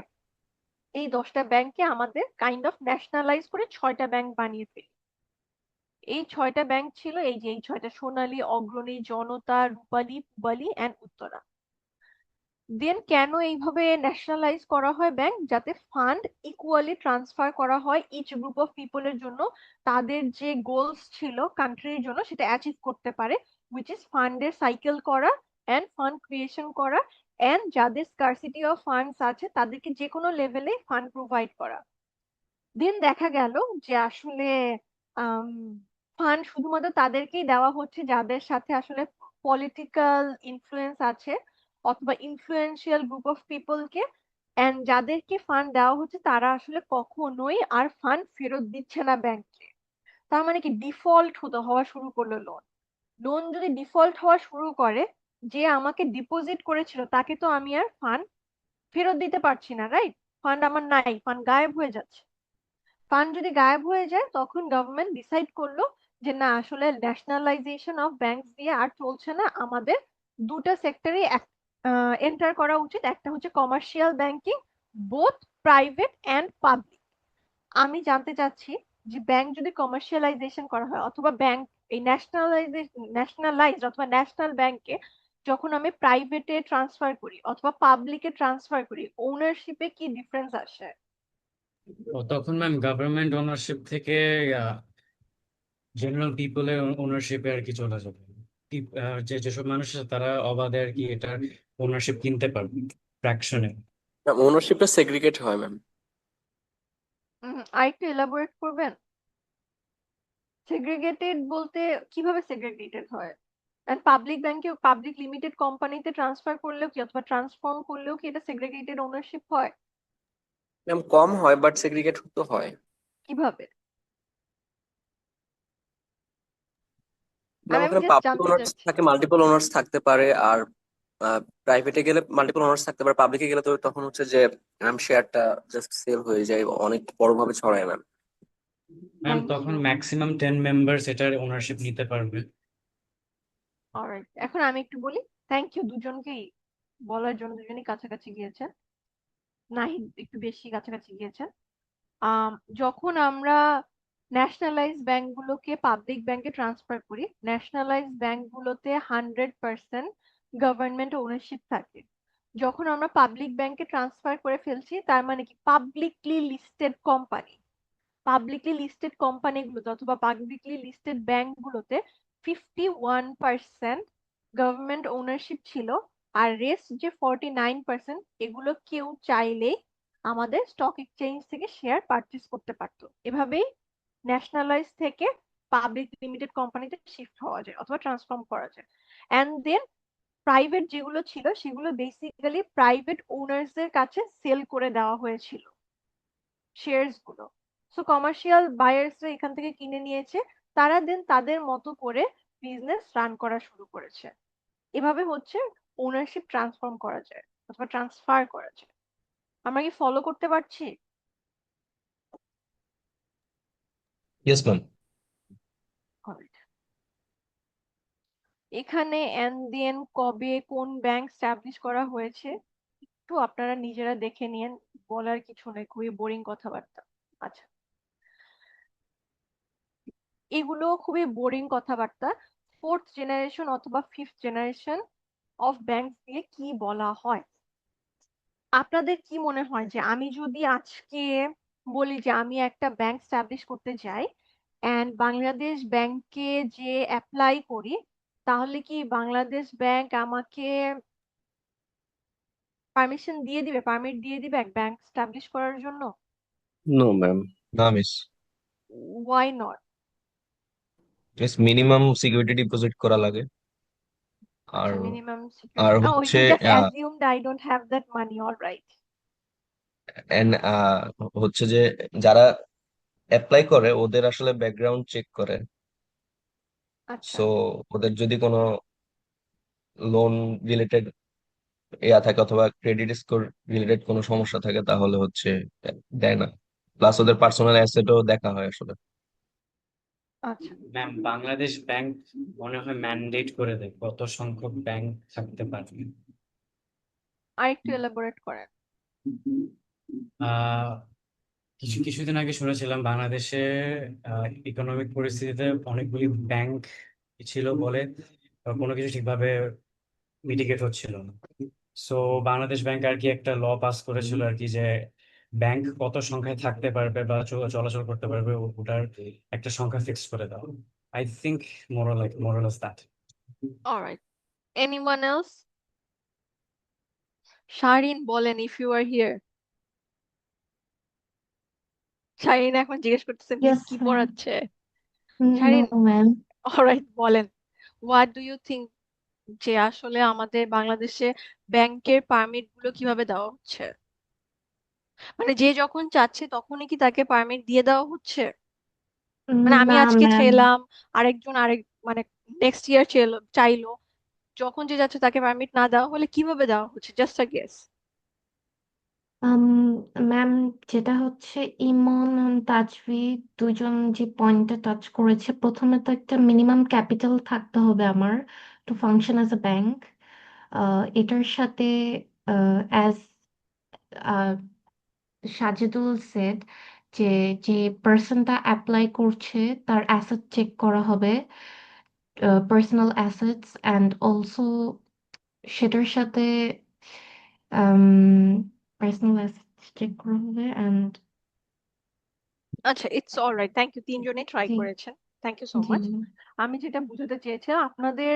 এই 10টা ব্যাংককে আমাদের কাইন্ড অফ ন্যাশনালাইজ করে 6টা ব্যাংক বানিয়ে ফেলি। এই 6টা ব্যাংক ছিল এই যে এই 6টা: সোনালী, অগ্রণী, জনতা, রূপালী, পূবালী এন্ড উত্তরা। দেন কেন এইভাবে ন্যাশনালাইজ করা হয় ব্যাংক? যাতে ফান্ড ইকুয়ালি ট্রান্সফার করা হয় ইচ গ্রুপ অফ পিপলের জন্য, তাদের যে গোলস ছিল কান্ট্রির জন্য সেটা অ্যাচিভ করতে পারে, উইচ ইজ ফান্ডের সাইকেল করা এন্ড ফান্ড ক্রিয়েশন করা, এন্ড যাদের স্কারসিটি অফ ফান্ডস আছে তাদেরকে যে কোনো লেভেলে ফান্ড প্রোভাইড করা। দেন দেখা গেল যে আসলে ফান্ড শুধুমাত্র তাদেরকেই দেওয়া হচ্ছে যাদের সাথে আসলে পলিটিক্যাল ইনফ্লুয়েন্স আছে অথবা ইনফ্লুয়েন্সিয়াল গ্রুপ অফ পিপলকে, এন্ড যাদেরকে ফান্ড দেওয়া হচ্ছে তারা আসলে কখনোই আর ফান্ড ফেরত দিচ্ছে না ব্যাংকে। তার মানে কি, ডিফল্ট হওয়া শুরু করলো লোন। লোন যদি ডিফল্ট হওয়া শুরু করে, যে আমাকে ডিপোজিট করেছিল তাকে তো আমি আর ফান্ড ফেরত দিতে পারছি না, রাইট? ফান্ড আমার নাই, ফান্ড গায়েব হয়ে যাচ্ছে। ফান্ড যদি গায়েব হয়ে যায় তখন গভর্নমেন্ট ডিসাইড করলো যে না আসলে ন্যাশনালাইজেশন অফ ব্যাংকস দিয়ে আর চলছে না, আমাদের দুটো সেক্টরে এন্টার করা উচিত। একটা হচ্ছে commercial banking, both private and public. আমি জানতে চাচ্ছি যে ব্যাংক যদি কমার্শিয়ালাইজেশন করা হয় অথবা ব্যাংক এই ন্যাশনালাইজড অথবা ন্যাশনাল ব্যাংকে যখন আমি প্রাইভেটে ট্রান্সফার করি অথবা পাবলিকে ট্রান্সফার করি, ওনারশিপে কি ডিফারেন্স আসে? ও তখন ম্যাম গভর্নমেন্ট ওনারশিপ থেকে জেনারেল পিপলের ওনারশিপে আর কি চলে যাবে। যেসব মানুষ আছে তারা অবাধে আর কি এটার ওনারশিপ কিনতে পারবে ফ্র্যাকশনে। ওনারশিপটা সেগ্রিগেট হয় ম্যাম। আরেকটু এলাবোরেট করবেন? সেগ্রিগেটেড বলতে কিভাবে সেগ্রিগেটেড হয়? এন্ড পাবলিক ব্যাংকে পাবলিক লিমিটেড কোম্পানিতে ট্রান্সফার করলেও কি অথবা ট্রান্সফর্ম করলেও কি এটা সেগ্রিগেটেড ওনারশিপ হয়? ম্যাম কম হয় বাট সেগ্রিগেট তো হয়। কিভাবে? ম্যাম আমি ওখানে জাস্ট পাবলিক জানতে ওনার্স চাচ্ছি। থাকে, মাল্টিপল ওনার্স থাকতে পারে, আর প্রাইভেটে গেলে মাল্টিপল ওনার্স থাকতে পারে, পাবলিকে গেলে তো তখন হচ্ছে যে ম্যাম শেয়ারটা জাস্ট সেল হয়ে যায়, অনেক বড় ভাবে ছড়ায় ম্যাম। ম্যাম থ্যাংক তখন ইউ। ম্যাক্সিমাম 10 মেম্বার্স এটার ওনারশিপ নিতে পারবে। অলরাইট, এখন আমি একটু বলি। থ্যাংক ইউ দুজনকেই বলার জন্য, দুজনেই কাছাকাছি গিয়েছেন। নাহিদ একটু বেশি কাছাকাছি গিয়েছেন। যখন আমরা ন্যাশনালাইজ ব্যাংকগুলোকে পাবলিক ব্যাংকে ট্রান্সফার করি, ন্যাশনালাইজ ব্যাংকগুলোতে 100% গভর্নমেন্ট ওনারশিপ থাকে। যখন আমরা পাবলিক ব্যাংকে ট্রান্সফার করে ফেলছি তার মানে কি পাবলিকলি লিস্টেড কোম্পানিগুলোতে অথবা পাবলিকলি লিস্টেড ব্যাংকগুলোতে 51% গভর্নমেন্ট ওনারশিপ ছিল, আর রেস্ট যে 49% এগুলো কেউ চাইলেই আমাদের স্টক এক্সচেঞ্জ থেকে শেয়ার পারচেজ করতে পারতো। এভাবেই ন্যাশনালাইজ থেকে পাবলিক লিমিটেড কোম্পানিতে শিফট হওয়া যায় অথবা ট্রান্সফর্ম করা যায়। অ্যান্ড দেন প্রাইভেট যেগুলো ছিল সেগুলো বেসিক্যালি প্রাইভেট ওনার্সদের কাছে সেল করে দেওয়া হয়েছিল শেয়ারস গুলো। সো কমার্শিয়াল বায়ার্সরা এখান থেকে কিনে নিয়েছে, তারা দেন তাদের মতো করে বিজনেস রান করা শুরু করেছে। এভাবে হচ্ছে ওনারশিপ ট্রান্সফর্ম করা যায় অথবা ট্রান্সফার করা যায়। আমরা কি ফলো করতে পারছি? Yes ma'am. Alright. এখানে এনডিএন কবে কোন ব্যাংক স্টাবলিশ করা হয়েছে একটু আপনারা নিজেরা দেখে নিন, বলার কিছু নেই, খুবই বোরিং কথাবার্তা। আচ্ছা, এগুলো খুবই বোরিং কথাবার্তা। 4th জেনারেশন অথবা 5th জেনারেশন অফ ব্যাংক দিয়ে কি বলা হয়? আপনাদের কি মনে হয় যে আমি যদি আজকে বলি যে আমি একটা ব্যাংক স্টাবলিশ করতে চাই এন্ড বাংলাদেশ ব্যাংকে যে অ্যাপ্লাই করি, তাহলে কি বাংলাদেশ ব্যাংক আমাকে পারমিশন দিয়ে দিবে, পারমিট দিয়ে দিবে এক ব্যাংক স্টাবলিশ করার জন্য? No ma'am. না miss. Why not? Miss minimum security deposit করা লাগে। আর আচ্ছা, মিনিমাম আর সিকিউরিটি, হচ্ছে we just assumed I don't have that money, all right. and, হচ্ছে যে যারা অ্যাপ্লাই করে ওদের আসলে ব্যাকগ্রাউন্ড চেক করে। আচ্ছা, সো ওদের যদি কোনো লোন রিলেটেড থাকে অথবা ক্রেডিট স্কোর রিলেটেড কোনো সমস্যা থাকে তাহলে হচ্ছে দেয় না। প্লাস ওদের পার্সোনাল অ্যাসেটও দেখা হয় আসলে। আচ্ছা, ম্যাম বাংলাদেশ ব্যাংক মনে হয় ম্যান্ডেট করে দেয় কত সংখ্যক ব্যাংক থাকতে পারবে। আর একটু এলাবোরেট করেন। আহ কিছুদিন আগে শুনেছিলাম বাংলাদেশে ইকোনমিক পরিস্থিতিতে অনেকগুলি ব্যাংক ছিল বলে কোনো কিছু ঠিকভাবে মিটিগেট হচ্ছিল না। সো বাংলাদেশ ব্যাংক আর কি একটা ল পাস করেছিল আর কি, যে ব্যাংক কত সংখ্যায় থাকতে পারবে বা চলাচল করতে পারবে ওটার একটা সংখ্যা ফিক্স করে দাও। I think moral that. Alright, anyone else? Sharin বলেন, if you are here. Sharin এখন জিজ্ঞেস করতেছেন মিস Yes, কি ma'am. পড়াচ্ছে। No, Sharin, ma'am. অলরাইট, বলেন হোয়াট ডু ইউ থিঙ্ক যে আসলে আমাদের বাংলাদেশে ব্যাংকের পারমিট গুলো কিভাবে দেওয়া হচ্ছে? মানে যে যখন চাচ্ছে তখনই কি তাকে পারমিট দিয়ে দেওয়া হচ্ছে? মানে আমি না, আজকে ম্যাম। চাইলাম, আরেকজন মানে নেক্সট ইয়ার চাইলো, যখন যে যাচ্ছে তাকে পারমিট না দেওয়া হলে কিভাবে দেওয়া হচ্ছে? জাস্ট আ গেস। ম্যাম, যেটা হচ্ছে ইমন and তাজভিদ দুজন যে পয়েন্টটা টাচ করেছে, প্রথমে তো একটা মিনিমাম ক্যাপিটাল থাকতে হবে আমার to function as a bank. এটার সাথে অ্যাজ সাজেদুল সেড, যে যে পার্সনটা অ্যাপ্লাই করছে তার অ্যাসেট চেক করা হবে, পার্সোনাল অ্যাসেটস, অ্যান্ড অলসো সেটার সাথে পার্সোনাল অ্যাসেটস চেক করা হবে অ্যান্ড আচ্ছা, ইটস অলরাইট, থ্যাংক ইউ, তিনজনেই ট্রাই জি করেছেন, থ্যাংক ইউ সো জি মাচ। আমি যেটা বুঝাতে চেয়েছিলাম, আপনাদের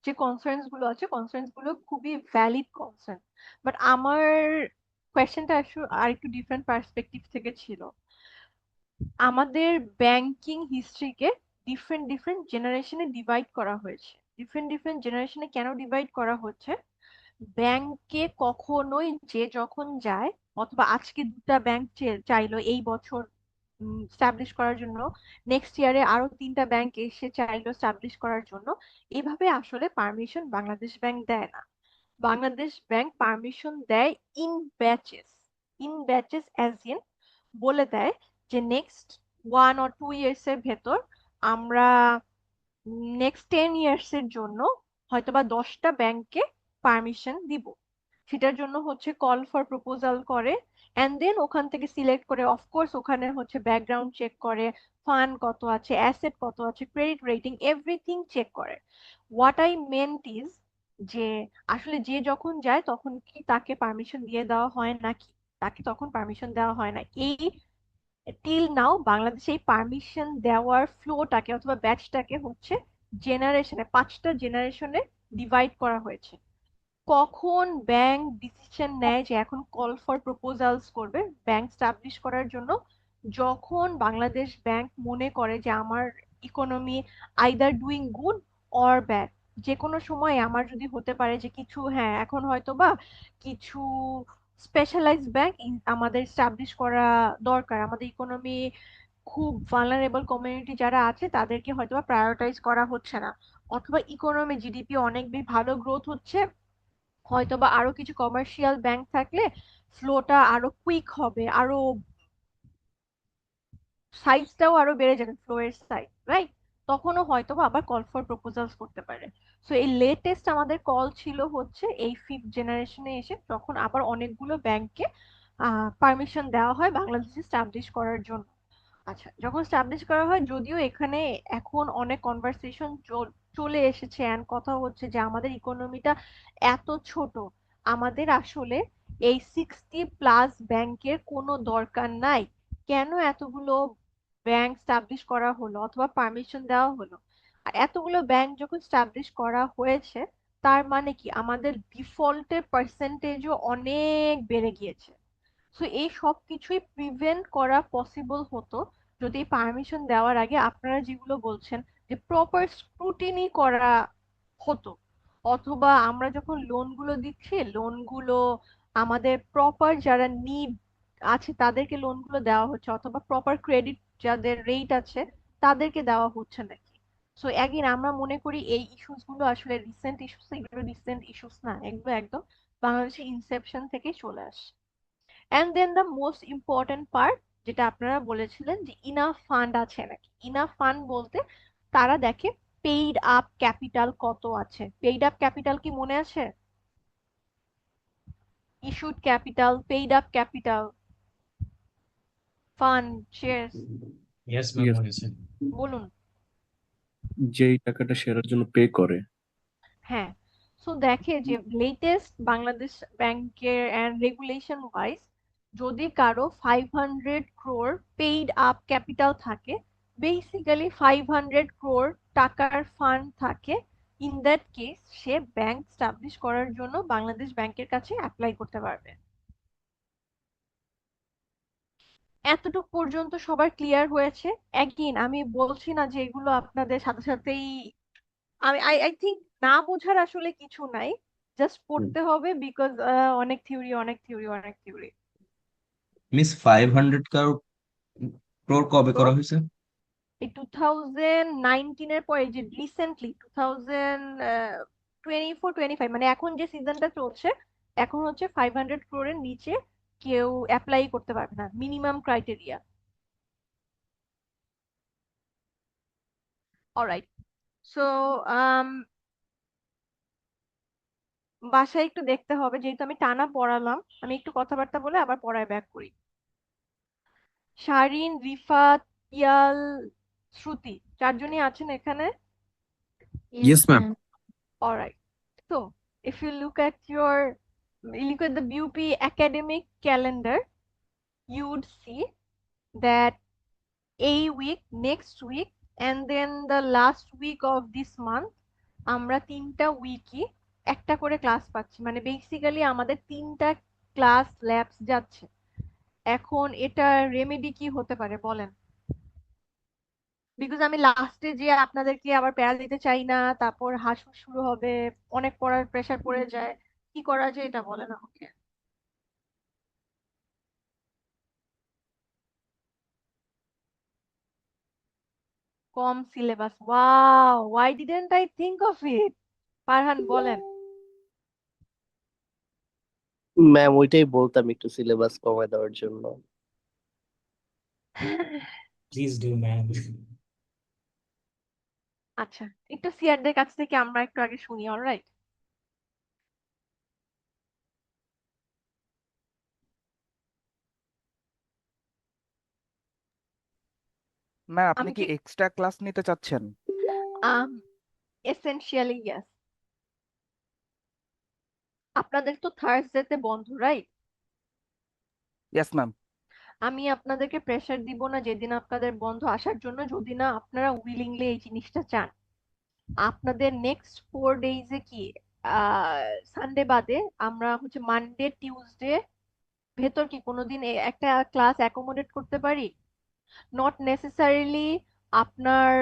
যে কনসার্নস গুলো আছে, কনসার্নস গুলো খুবই ভ্যালিড কনসার্ন, বাট আমার কোয়েশ্চেনটা আসলে আর একটু ডিফারেন্ট পার্সপেক্টিভ থেকে ছিল। আমাদের ব্যাংকিং হিস্ট্রিকে ডিফারেন্ট ডিফারেন্ট জেনারেশনে ডিভাইড করা হয়েছে। ডিফারেন্ট ডিফারেন্ট জেনারেশনে কেন ডিভাইড করা হচ্ছে? ব্যাংকে কখনোই যে যখন যায়, অথবা আজকে দুটা ব্যাংক চাইলো এই বছর স্টাবলিশ করার জন্য, নেক্সট ইয়ারে আরো তিনটা ব্যাংক এসে চাইলো স্টাবলিশ করার জন্য, এভাবে আসলে পারমিশন বাংলাদেশ ব্যাংক দেয় না। বাংলাদেশ ব্যাংক পারমিশন দেয় in batches. In batches as in বলে দেয় যে নেক্সট 1 or 2 ইয়ার্স এর ভেতর আমরা নেক্সট 10 ইয়ার্স এর জন্য হয়তোবা 10টা ব্যাংককে পারমিশন দিব। সেটার জন্য হচ্ছে কল ফর প্রপোজাল করে, এন্ড দেন ওখান থেকে সিলেক্ট করে, অফকোর্স ওখানে হচ্ছে ব্যাকগ্রাউন্ড চেক করে, ফান্ড কত আছে, অ্যাসেট কত আছে, ক্রেডিট রেটিং, এভরিথিং চেক করে। হোয়াট আই মেন্ট ইজ যে আসলে যে যখন যায় তখন কি তাকে পারমিশন দিয়ে দেওয়া হয় নাকি, তাকে তখন পারমিশন দেওয়া হয় না। এই টিল নাও বাংলাদেশে এই পারমিশন দেওয়ার ফ্লোটাকে অথবা ব্যাচটাকে হচ্ছে জেনারেশনে, 5টা জেনারেশনে ডিভাইড করা হয়েছে। কখন ব্যাংক ডিসিশন নেয় যে এখন কল ফর প্রপোজালস করবে ব্যাংক স্টাবলিশ করার জন্য? যখন বাংলাদেশ ব্যাংক মনে করে যে আমার economy either doing good or bad. যে কোনো সময় আমার যদি হতে পারে যে কিছু, হ্যাঁ, এখন হয়তো বা কিছু স্পেশালাইজড ব্যাংক আমাদের স্টাবলিশ করা দরকার, আমাদের ইকোনমি খুব ভালনারেবল কমিউনিটি যারা আছে তাদেরকে হয়তো বা প্রায়োরিটাইজ করা হচ্ছে না, অথবা ইকোনমি জিডিপি অনেক বেশি ভালো গ্রোথ হচ্ছে, হয়তোবা আরো কিছু কমার্শিয়াল ব্যাংক থাকলে ফ্লোটা আরো কুইক হবে, আরো সাইজটাও আরো বেড়ে যাবে, ফ্লো এর সাইজ, রাইট? তখনও হয়তোবা আবার কল ফর প্রপোজালস করতে পারে। সো এই লেটেস্ট আমাদের কল ছিল হচ্ছে এই 5th জেনারেশনে এসে, যখন আবার অনেকগুলো ব্যাংককে পারমিশন দেওয়া হয় বাংলাদেশে স্টাবলিশ করার জন্য। আচ্ছা, যখন স্টাবলিশ করা হয়, যদিও এখানে এখন অনেক কনভারসেশন চলে এসেছে এন্ড কথা হচ্ছে যে আমাদের ইকোনমিটা এত ছোট, আমাদের আসলে এই 60+ ব্যাংকের কোনো দরকার নাই। কেন এতগুলো ব্যাংক স্টাবলিশ করা হলো অথবা পারমিশন দেওয়া হলো? আর এতগুলো ব্যাংক যখন স্টাবলিশ করা হয়েছে, তার মানে কি আমাদের ডিফল্টের পার্সেন্টেজও অনেক বেড়ে গিয়েছে। সো এই সব কিছুই প্রিভেন্ট করা পসিবল হতো যদি পারমিশন দেওয়ার আগে আপনারা যেগুলো বলছেন যে প্রপার স্ক্রুটিনি করা হতো, অথবা আমরা যখন লোনগুলো দিচ্ছি লোনগুলো আমাদের প্রপার যারা নিড আছে তাদেরকে লোনগুলো দেওয়া হচ্ছে, অথবা প্রপার ক্রেডিট যাদের রেট আছে তাদেরকে দেওয়া হচ্ছে নাকি। সো এগেইন আমরা মনে করি এই ইস্যুস গুলো আসলে রিসেন্ট ইস্যুস, এগুলো রিসেন্ট ইস্যুস না, এগুলো একদম বাংলাদেশের ইনসেপশন থেকে চলে আসে। And then the most important part, যেটা আপনারা বলেছিলেন যে ইনাফ ফান্ড আছে নাকি। ইনাফ ফান্ড বলতে তারা দেখে পেইড আপ ক্যাপিটাল কত আছে। পেইড আপ ক্যাপিটাল কি মনে আছে? Issued capital, paid up capital, fund, shares, yes ma'am, yes, মনে আছে। বলুন। যেই টাকাটা শেয়ারের জন্য পে করে। হ্যাঁ, সো দেখে যে লেটেস্ট বাংলাদেশ ব্যাংকের এন্ড রেগুলেশন ওয়াইজ যদি কারো 500 crore পেইড আপ ক্যাপিটাল থাকে, বেসিক্যালি 500 crore টাকার ফান্ড থাকে, in that case say bank establish করার জন্য বাংলাদেশ ব্যাংকের কাছে অ্যাপ্লাই করতে পারবে। এতটুকু পর্যন্ত সবার ক্লিয়ার হয়েছে? একদিন আমি বলছি না যে এগুলো আপনাদের সাথে সাথেই, আমি আই আই থিঙ্ক না বোঝার আসলে কিছু নাই, জাস্ট পড়তে হবে, বিকজ অনেক থিওরি, অনেক থিওরি, অনেক থিওরি। মিস 500 ক্রোর কবে তো করা হয়েছে? এই 2019-এর পরে, যে রিসেন্টলি 2024-25, মানে এখন যে সিজনটা চলছে, এখন হচ্ছে 500 crore-এর নিচে কেউ অ্যাপ্লাই করতে পারবে না, মিনিমাম ক্রাইটেরিয়া। অলরাইট। সো বাসায় একটু দেখতে হবে, যেহেতু আমি টানা পড়ালাম, আমি একটু কথাবার্তা বলে আবার পড়ায় ব্যাক করি। শারিন, রিফাত, ইয়াল, শ্রুতি, চারজনই আছেন এখানে? Yes, ma'am. ma'am. Alright. So, if you look at the BUP academic calendar, you would see that next week, and then the last week of this month, আমরা 3টা উইকই একটা করে ক্লাস পাচ্ছি, মানে বেসিক্যালি আমাদের 3টা ক্লাস ল্যাবস যাচ্ছে। এখন এটা রেমেডি কি হতে পারে বলেন? বিকজ আমি লাস্টে যে আপনাদেরকে আবার প্যারা দিতে চাই না, তারপর হাসু শুরু হবে, অনেক পড়ার প্রেসার পড়ে যায়, কি করা যায় এটা বলেন আমাকে। কম syllabus, wow, why didn't I think of it? Farhan বলেন। ম্যাম ওইটাই বলতাম, একটু সিলেবাস কমায় দেওয়ার জন্য। Please do ma'am. আচ্ছা, একটু সিয়ারদের কাছ থেকে আমরা একটু আগে শুনি, অলরাইট? ম্যাম আপনি আমি কি কি এক্সট্রা ক্লাস নিতে চাচ্ছেন? Essentially yes. আপনাদের তো থার্সডেতে বন্ধ, রাইট? Yes ma'am. আমি আপনাদেরকে প্রেসার দিব না যেদিন আপনাদের বন্ধ আসার জন্য, যদি না আপনারা উইলিংলি এই জিনিসটা চান। আপনাদের নেক্সট 4 ডেজে কি সানডে বাদে আমরা হচ্ছে মানডে টিউসডে ভেতর কি কোনোদিন একটা ক্লাস অ্যাকোমোডেট করতে পারি? নট নেসেসারিলি আপনার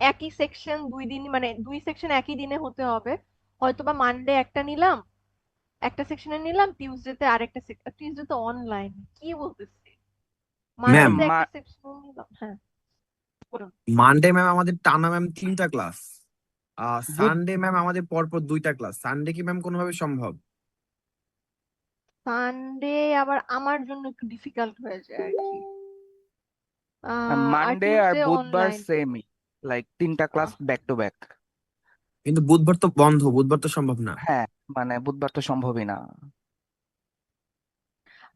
একই সেকশন 2 দিন, মানে 2 সেকশন একই দিনে হতে হবে। হয়তোবা মানডে একটা নিলাম, একটা সেকশনে নিলাম, টিউসডেতে আরেকটা সেকশন, টিউসডে তো অনলাইন, কি বলতেছি, ম্যাম মানডেতে একটা সেকশন নিলাম। হ্যাঁ, বলুন। মানডে ম্যাম আমাদের টানা ম্যাম 3টা ক্লাস, বুধ সানডে ম্যাম আমাদের পরপর 2টা ক্লাস। সানডে কি ম্যাম কোনোভাবে সম্ভব? সানডে আবার আমার জন্য একটু ডিফিকাল্ট হয়ে যায় আর কি। আর মানডে আর টিউসডে বুধবার অনলাইন। সেমই, লাইক 3টা ক্লাস ব্যাক টু ব্যাক। কিন্তু বুধবার তো বন্ধ, বুধবার তো সম্ভব না। হ্যাঁ, মানে বুধবার তো সম্ভবই না।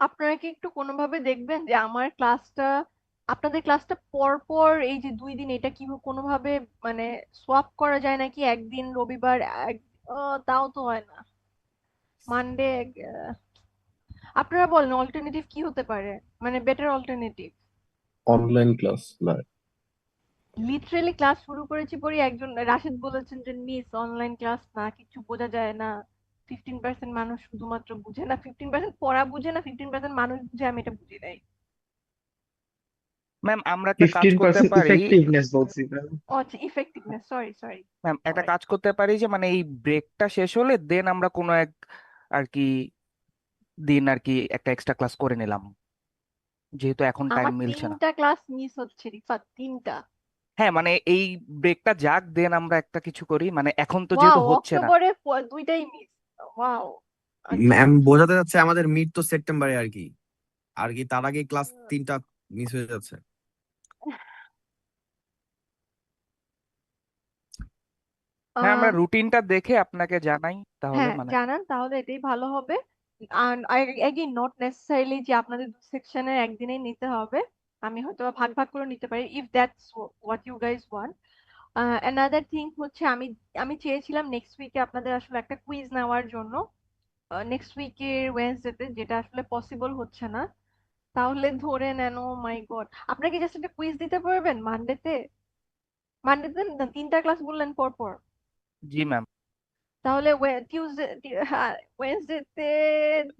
আপনারা কি একটু কোনোভাবে দেখবেন যে আমার ক্লাসটা, আপনাদের ক্লাসটা পর পর এই যে 2 দিন, এটা কি কোনোভাবে মানে সোয়াপ করা যায় নাকি? একদিন রবিবার তাও তো হয় না। মানডে, আপনারা বলেন অল্টারনেটিভ কি হতে পারে, মানে বেটার অল্টারনেটিভ। অনলাইন ক্লাস না। লিটারেলি ক্লাস শুরু করেছি পরে একজন রাশেদ বলেছেন যে মিস অনলাইন ক্লাস না, কিছু বোঝা যায় না, 15% মানুষ শুধুমাত্র বুঝে না, 15% পড়া বুঝে না, 15% মানুষ বুঝে, আমি এটা বুঝি নাই। ম্যাম আমরা একটা কাজ করতে 15% পারি। ইফেক্টিভনেস বলছি ma'am। ও আচ্ছা, ইফেক্টিভনেস, সরি সরি। ম্যাম একটা কাজ করতে পারি যে মানে এই ব্রেকটা শেষ হলে দেন আমরা কোনো এক আর কি দিন আর কি একটা এক্সট্রা ক্লাস করে নিলাম, যেহেতু এখন টাইম আমার মিলছে না। 3টা ক্লাস মিস হচ্ছে রিফাত, 3টা। হ্যাঁ মানে এই ব্রেকটা যাক, দেন আমরা একটা কিছু করি, মানে এখন তো ওয়াও, যেহেতু হচ্ছে না। অক্টোবরে 2টাই মিস, ওয়াও। আচ্ছা। ম্যাম বোঝাতে যাচ্ছে আমাদের মিড তো সেপ্টেম্বরে আর কি, আর কি তার আগে ক্লাস 3টা মিস হয়ে যাচ্ছে। হ্যাঁ আমরা আহ রুটিনটা দেখে আপনাকে জানাই তাহলে, হ্যাঁ, মানে জানান তাহলে এটাই ভালো হবে। আর এগেইন নট নেসেসারিলি যে আপনাদের 2 সেকশনের একদিনেই নিতে হবে, আমি হয়তো বা ভাগ ভাগ করে নিতে পারি, if that's what you guys want. Another thing হচ্ছে আমি আমি চেয়েছিলাম নেক্সট উইকে আপনাদের আসলে একটা কুইজ নেওয়ার জন্য, নেক্সট উইকের ওয়েনসডেতে, যেটা আসলে পসিবল হচ্ছে না। তাহলে ধরে নেন, ও মাই গড, আপনারা কি জাস্ট একটা কুইজ দিতে পারবেন মানডেতে? মানডেতে 3টা ক্লাস বললেন পর পর। জি ম্যাম। তাহলে টিউসডে, হ্যাঁ, ওয়েনসডেতে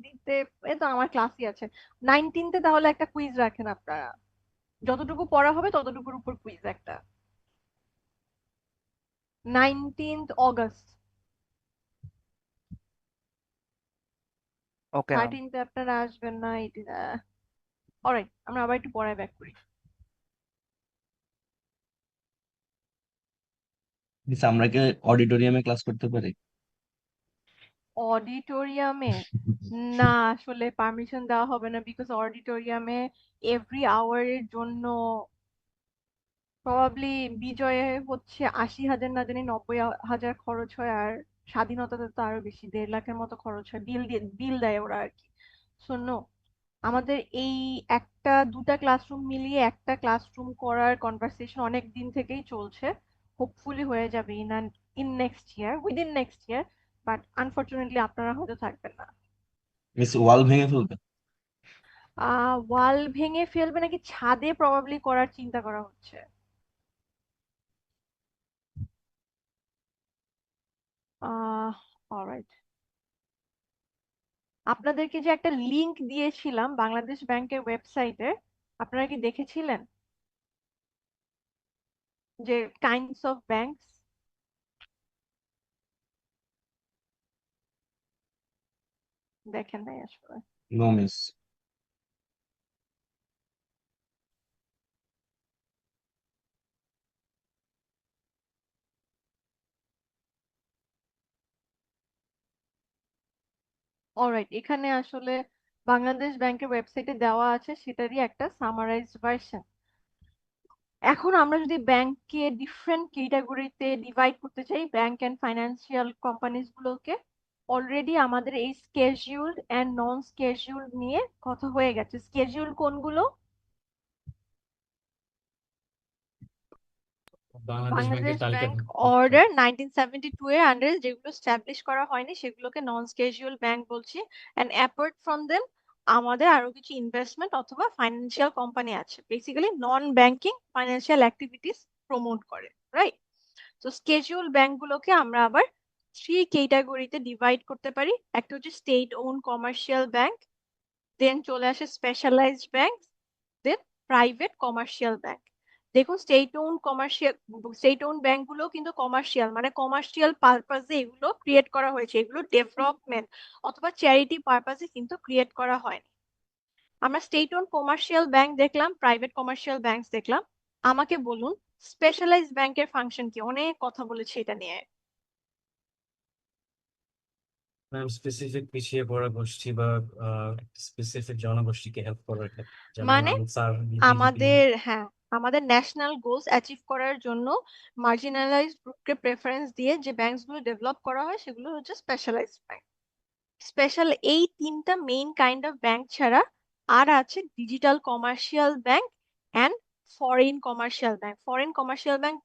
দিতে, এই তো আমার ক্লাসই আছে। 19তে তাহলে একটা কুইজ রাখেন আপনারা, যতটুকু পড়া হবে ততটুকুর উপর কুইজ একটা। 19 আগস্ট। Okay ma'am. 13তে আপনারা আসবেন না, অলরাইট, আমরা আবার একটু পড়ায় ব্যাক করি। মিস আমরা কি অডিটোরিয়ামে ক্লাস করতে পারি? অডিটোরিয়ামে না, আসলে পারমিশন দেওয়া হবে না, বিকজ অডিটোরিয়ামে এভরি আওয়ারের জন্য প্রবাবলি বিজয়ে হচ্ছে 80,000 না জানি 90,000 খরচ হয়, আর স্বাধীনতাতে তো আরো বেশি, 1.5 লাখের মতো খরচ হয়, বিল দেয় ওরা আর কি। শোনো, আমাদের এই একটা দুটা ক্লাসরুম মিলিয়ে একটা ক্লাসরুম করার কনভারসেশন অনেক দিন থেকেই চলছে। হোপফুলি হয়ে যাবে in next year, within next year, but unfortunately আপনারা হয়তো থাকবেন না। মিস ওয়াল ভেঙে ফেলবে? ওয়াল ভেঙে ফেলবে নাকি ছাদে প্রবাবলি করার চিন্তা করা হচ্ছে। অলরাইট, আপনাদেরকে যে একটা লিংক দিয়েছিলাম বাংলাদেশ ব্যাংকের ওয়েবসাইটে, আপনারা কি দেখেছিলেন? যে কাইন্ডস অফ ব্যাংকস, দেখেন নাই আসলে? No miss. অলরাইট, এখানে আসলে বাংলাদেশ ব্যাংকের ওয়েবসাইটে দেওয়া আছে, সেটারই একটা সামারাইজড ভার্সন। এখন আমরা যদি ব্যাংককে ডিফারেন্ট ক্যাটাগরিতে ডিভাইড করতে চাই, ব্যাংক এন্ড ফাইন্যান্সিয়াল কোম্পানিজ গুলোকে, অলরেডি আমাদের এই স্কেজিউলড এন্ড নন স্কেজিউলড নিয়ে কথা হয়ে গেছে। স্কেজিউলড কোনগুলো? বাংলাদেশ বাংলাদেশ ব্যাংকের তালিকা ব্যাংক অর্ডার 1972 এর আন্ডারে যেগুলো স্ট্যাবলিশ করা হয়নি সেগুলোকে নন স্কেজুয়াল ব্যাংক বলছি। এন্ড অ্যাপার্ট ফ্রম দেম আমাদের আরো কিছু ইনভেস্টমেন্ট অথবা ফাইন্যান্সিয়াল কোম্পানি আছে, বেসিক্যালি নন ব্যাংকিং ফাইন্যান্সিয়াল অ্যাক্টিভিটিস প্রমোট করে, রাইট? তো স্কেজুয়াল ব্যাংক গুলোকে আমরা আবার থ্রি ক্যাটাগরিতে ডিভাইড করতে পারি। একটা হচ্ছে স্টেট ওন কমার্শিয়াল ব্যাংক, দেন চলে আসে স্পেশালাইজড ব্যাংক, দেন প্রাইভেট কমার্শিয়াল ব্যাংক। দেখুন, স্টেট ওন ব্যাংক গুলো কিন্তু কমার্শিয়াল, মানে কমার্শিয়াল পারপাসে এগুলো ক্রিয়েট করা হয়েছে, এগুলো ডেভেলপমেন্ট অথবা চ্যারিটি পারপাসে কিন্তু ক্রিয়েট করা হয়নি। আমরা স্টেট ওন কমার্শিয়াল ব্যাংক দেখলাম, প্রাইভেট কমার্শিয়াল ব্যাংক দেখলাম। আমাকে বলুন স্পেশালাইজড ব্যাংকের ফাংশন কি? অনেক কথা বলেছি এটা নিয়ে। ম্যাম, স্পেসিফিক পিছিয়ে পড়া গোষ্ঠী বা স্পেসিফিক জনগোষ্ঠীকে হেল্প করার ক্ষেত্রে, যেমন মানে আনসার, বিজিবি। হ্যাঁ, আমাদের ন্যাশনাল গোলস অ্যাচিভ করার জন্য মার্জিনালাইজড গ্রুপকে প্রেফারেন্স দিয়ে যে ব্যাংকস গুলো ডেভেলপ করা হয় সেগুলো হচ্ছে স্পেশালাইজড ব্যাংক। স্পেশাল এই তিনটা মেইন কাইন্ড অফ ব্যাংক ছাড়া আর আছে digital commercial bank and foreign commercial bank. Foreign commercial bank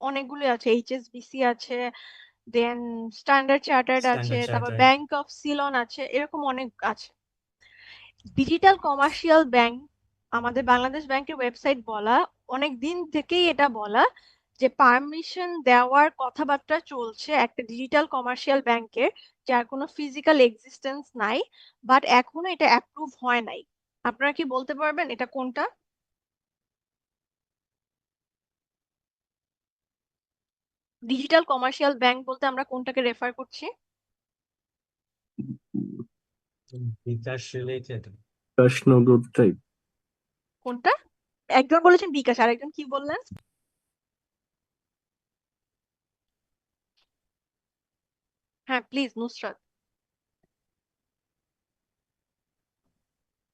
অনেকগুলো আছে, এইচএসবিসি আছে, দেন স্ট্যান্ডার্ড চার্টার্ড আছে, স্ট্যান্ডার্ড তারপর চার্টার্ড। ব্যাংক অফ সিলন আছে, এরকম অনেক আছে। ডিজিটাল কমার্শিয়াল ব্যাংক, আমাদের বাংলাদেশ ব্যাংকের ওয়েবসাইট বলা, অনেক দিন থেকেই এটা বলা যে পারমিশন দেওয়ার কথাবার্তা চলছে একটা ডিজিটাল কমার্শিয়াল ব্যাংকের, যার কোনো ফিজিক্যাল এক্সিস্টেন্স নাই, বাট এখনো এটা অ্যাপ্রুভ হয় নাই। আপনারা কি বলতে পারবেন এটা কোনটা? ডিজিটাল কমার্শিয়াল ব্যাংক বলতে আমরা কোনটাকে রেফার করছি? বিকাশ রিলেটেড। বিকাশ নগদ টাইপ। কোনটা? একজন বলেছেন বিকাশ, আর একজন কি বললেন? হ্যাঁ প্লিজ, নুসরাত।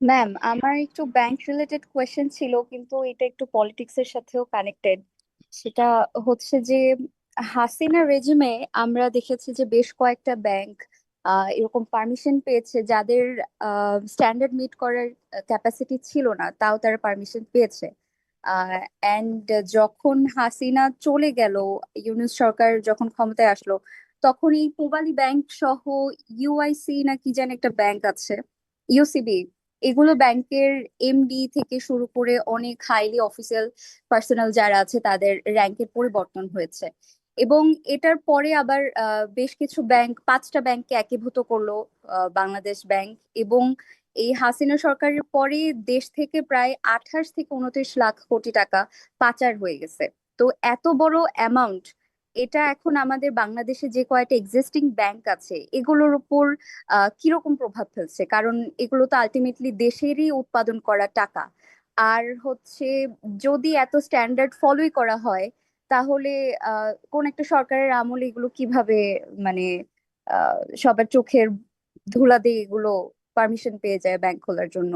ম্যাম, আমার একটু ব্যাংক রিলেটেড কোয়েশ্চেন ছিল, কিন্তু এটা একটু পলিটিক্স এর সাথেও কানেক্টেড। সেটা হচ্ছে যে হাসিনা রেজিমে আমরা দেখেছি যে বেশ কয়েকটা ব্যাংক এরকম পারমিশন পেয়েছে যাদের স্ট্যান্ডার্ড মিট করার ক্যাপাসিটি ছিল না, তাও তারা পারমিশন পেয়েছে। অ্যান্ড যখন হাসিনা চলে গেল, ইউনূস সরকার যখন ক্ষমতায় আসলো, তখন এই পূবালী ব্যাংক সহ ইউআইসি না কি যেন একটা ব্যাংক আছে, ইউসিবি, এগুলো ব্যাংকের এমডি থেকে শুরু করে অনেক হাইলি অফিসিয়াল পার্সোনাল যারা আছে তাদের র্যাঙ্কের পরিবর্তন হয়েছে। এবং এটার পরে আবার বেশ কিছু ব্যাংক, 5টা ব্যাংককে একীভূত করলো বাংলাদেশ ব্যাংক। এবং এই হাসিনা সরকারের পরে দেশ থেকে প্রায় 28 থেকে 29 লাখ কোটি টাকা পাচার হয়ে গেছে। তো এত বড় অ্যামাউন্ট, এটা এখন আমাদের বাংলাদেশে যে কয়টা এক্সিস্টিং ব্যাংক আছে এগুলোর উপর কিরকম প্রভাব ফেলছে? কারণ এগুলো তো আলটিমেটলি দেশেরই উৎপাদন করা টাকা। আর হচ্ছে যদি এত স্ট্যান্ডার্ড ফলোই করা হয়, তাহলে কোন একটা সরকারের আমলে এগুলো কিভাবে মানে সবার চোখের ধুলা দিয়ে এগুলো পারমিশন পেয়ে যায় ব্যাংক খোলার জন্য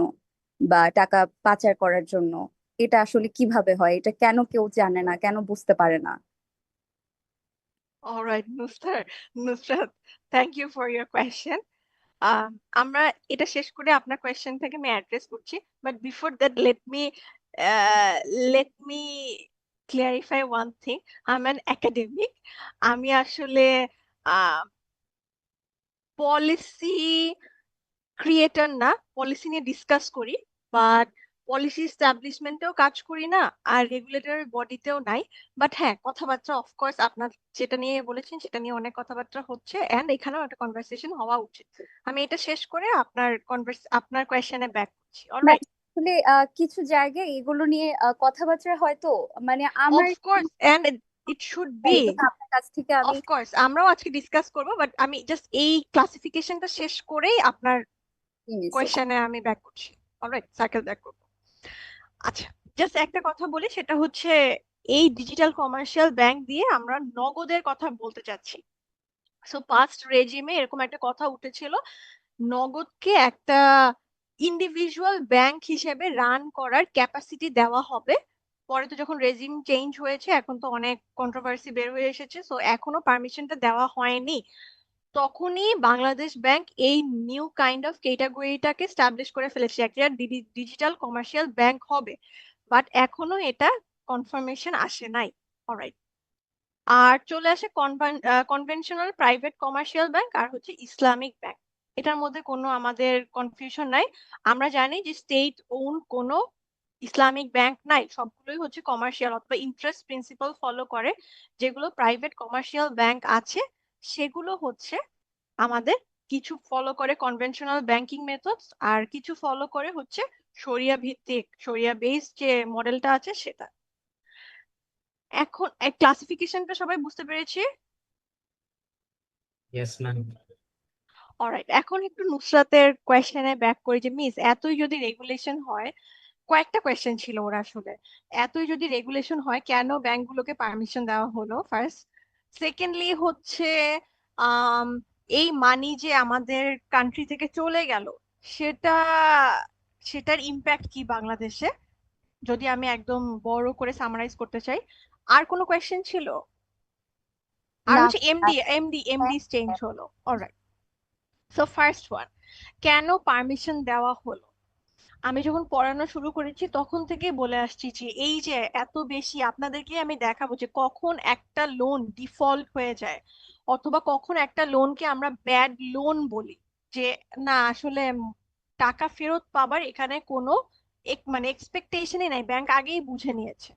বা টাকা পাচার করার জন্য? এটা আসলে কিভাবে হয়? এটা কেন কেউ জানে না, কেন বুঝতে পারে না? Alright Nusrat, thank you for your question. আমরা এটা শেষ করে আপনার কোয়েশ্চেন থেকে আমি অ্যাড্রেস করছি, but before that let me clarify one thing. I am an academic. আমি আসলে পলিসি ক্রিয়েটর না, পলিসি নিয়ে ডিসকাস করি, বাট পলিসি এস্টাবলিশমেন্টেও কাজ করি না, আর রেগুলেটরি বডিতেও নাই। বাট হ্যাঁ, কথাবার্তা অফকোর্স আপনার যেটা নিয়ে বলেছেন সেটা নিয়ে অনেক কথাবার্তা হচ্ছে, এন্ড এখানেও একটা কনভারসেশন হওয়া উচিত। আমি এটা শেষ করে আপনার কোয়েশ্চেনে ব্যাক করছি। না, অলরাইট। আসলে কিছু জায়গায় এগুলো নিয়ে কথাবার্তা হয়তো, মানে আমার অফকোর্স, এন্ড ইট শুড এই বি। জন্য আপনার কাছ থেকে আমি অফকোর্স আমরাও আজকে ডিসকাস করবো, বাট আমি জাস্ট এই ক্লাসিফিকেশনটা শেষ করেই আপনার নিয়েছি। কোয়েশ্চেনে আমি ব্যাক করছি। অলরাইট, সার্কেল ব্যাক করবো। আচ্ছা, জাস্ট একটা কথা বলি, সেটা হচ্ছে এই ডিজিটাল কমার্শিয়াল ব্যাংক দিয়ে আমরা নগদের কথা বলতে চাচ্ছি। সো পাস্ট রেজিমে এরকম একটা কথা উঠেছিল, নগদকে একটা ইন্ডিভিজুয়াল ব্যাংক হিসেবে রান করার ক্যাপাসিটি দেওয়া হবে। পরে তো যখন রেজিম চেঞ্জ হয়েছে, এখন তো অনেক কন্ট্রোভার্সি বের হয়ে এসেছে, সো এখনো পারমিশনটা দেওয়া হয়নি। তখনই বাংলাদেশ ব্যাংক এই নিউ কাইন্ড অফ ক্যাটাগরিটাকে স্টাবলিশ করে ফেলেছে, একটা ডিজিটাল কমার্শিয়াল ব্যাংক হবে, বাট এখনো এটা কনফার্মেশন আসে নাই। অলরাইট। আর চলে আসে কনভেনশনাল প্রাইভেট কমার্শিয়াল ব্যাংক আর হচ্ছে ইসলামিক ব্যাংক। এটার মধ্যে কোনো আমাদের কনফিউশন নাই। আমরা জানি যে স্টেট ওন কোনো ইসলামিক ব্যাংক নাই, সবগুলোই হচ্ছে কমার্শিয়াল অথবা ইন্টারেস্ট প্রিন্সিপাল ফলো করে। যেগুলো প্রাইভেট কমার্শিয়াল ব্যাংক আছে সেগুলো হচ্ছে আমাদের কিছু ফলো করে কনভেনশনাল ব্যাংকিং মেথডস, আর কিছু ফলো করে হচ্ছে শরিয়া ভিত্তিক, শরিয়া বেসড যে মডেলটা আছে সেটা। এখন ক্লাসিফিকেশনটা সবাই বুঝতে পেরেছি? Yes ma'am. অলরাইট, এখন একটু নুসরাতের কোয়েশ্চেনে ব্যাক করি যে মিস, এতই যদি রেগুলেশন হয়, কয়েকটা কোয়েশ্চেন ছিল ওর আসলে। এতই যদি রেগুলেশন হয়, কেন ব্যাংকগুলোকে পারমিশন দেওয়া হলো ফার্স্ট? সেকেন্ডলি হচ্ছে আম, এই মানি যে আমাদের কান্ট্রি থেকে চলে গেল, সেটা সেটার ইম্প্যাক্ট কি বাংলাদেশে, যদি আমি একদম বড় করে সামারাইজ করতে চাই। আর কোনো কোয়েশ্চেন ছিল? আর না, হচ্ছে এমডি চেঞ্জ হলো। অলরাইট, সো ফার্স্ট ওয়ান, কেন পারমিশন দেওয়া হলো? আমি যখন পড়ানো শুরু করেছি তখন থেকে বলে আসছি যে এই যে এত বেশি, আপনাদেরকে আমি দেখাবো যে কখন একটা লোন ডিফল্ট হয়ে যায়, অথবা কখন একটা লোনকে আমরা ব্যাড লোন বলি, যে না আসলে টাকা ফেরত পাবার এখানে কোনো মানে এক্সপেকটেশনই নাই, ব্যাংক আগেই বুঝে নিয়েছে।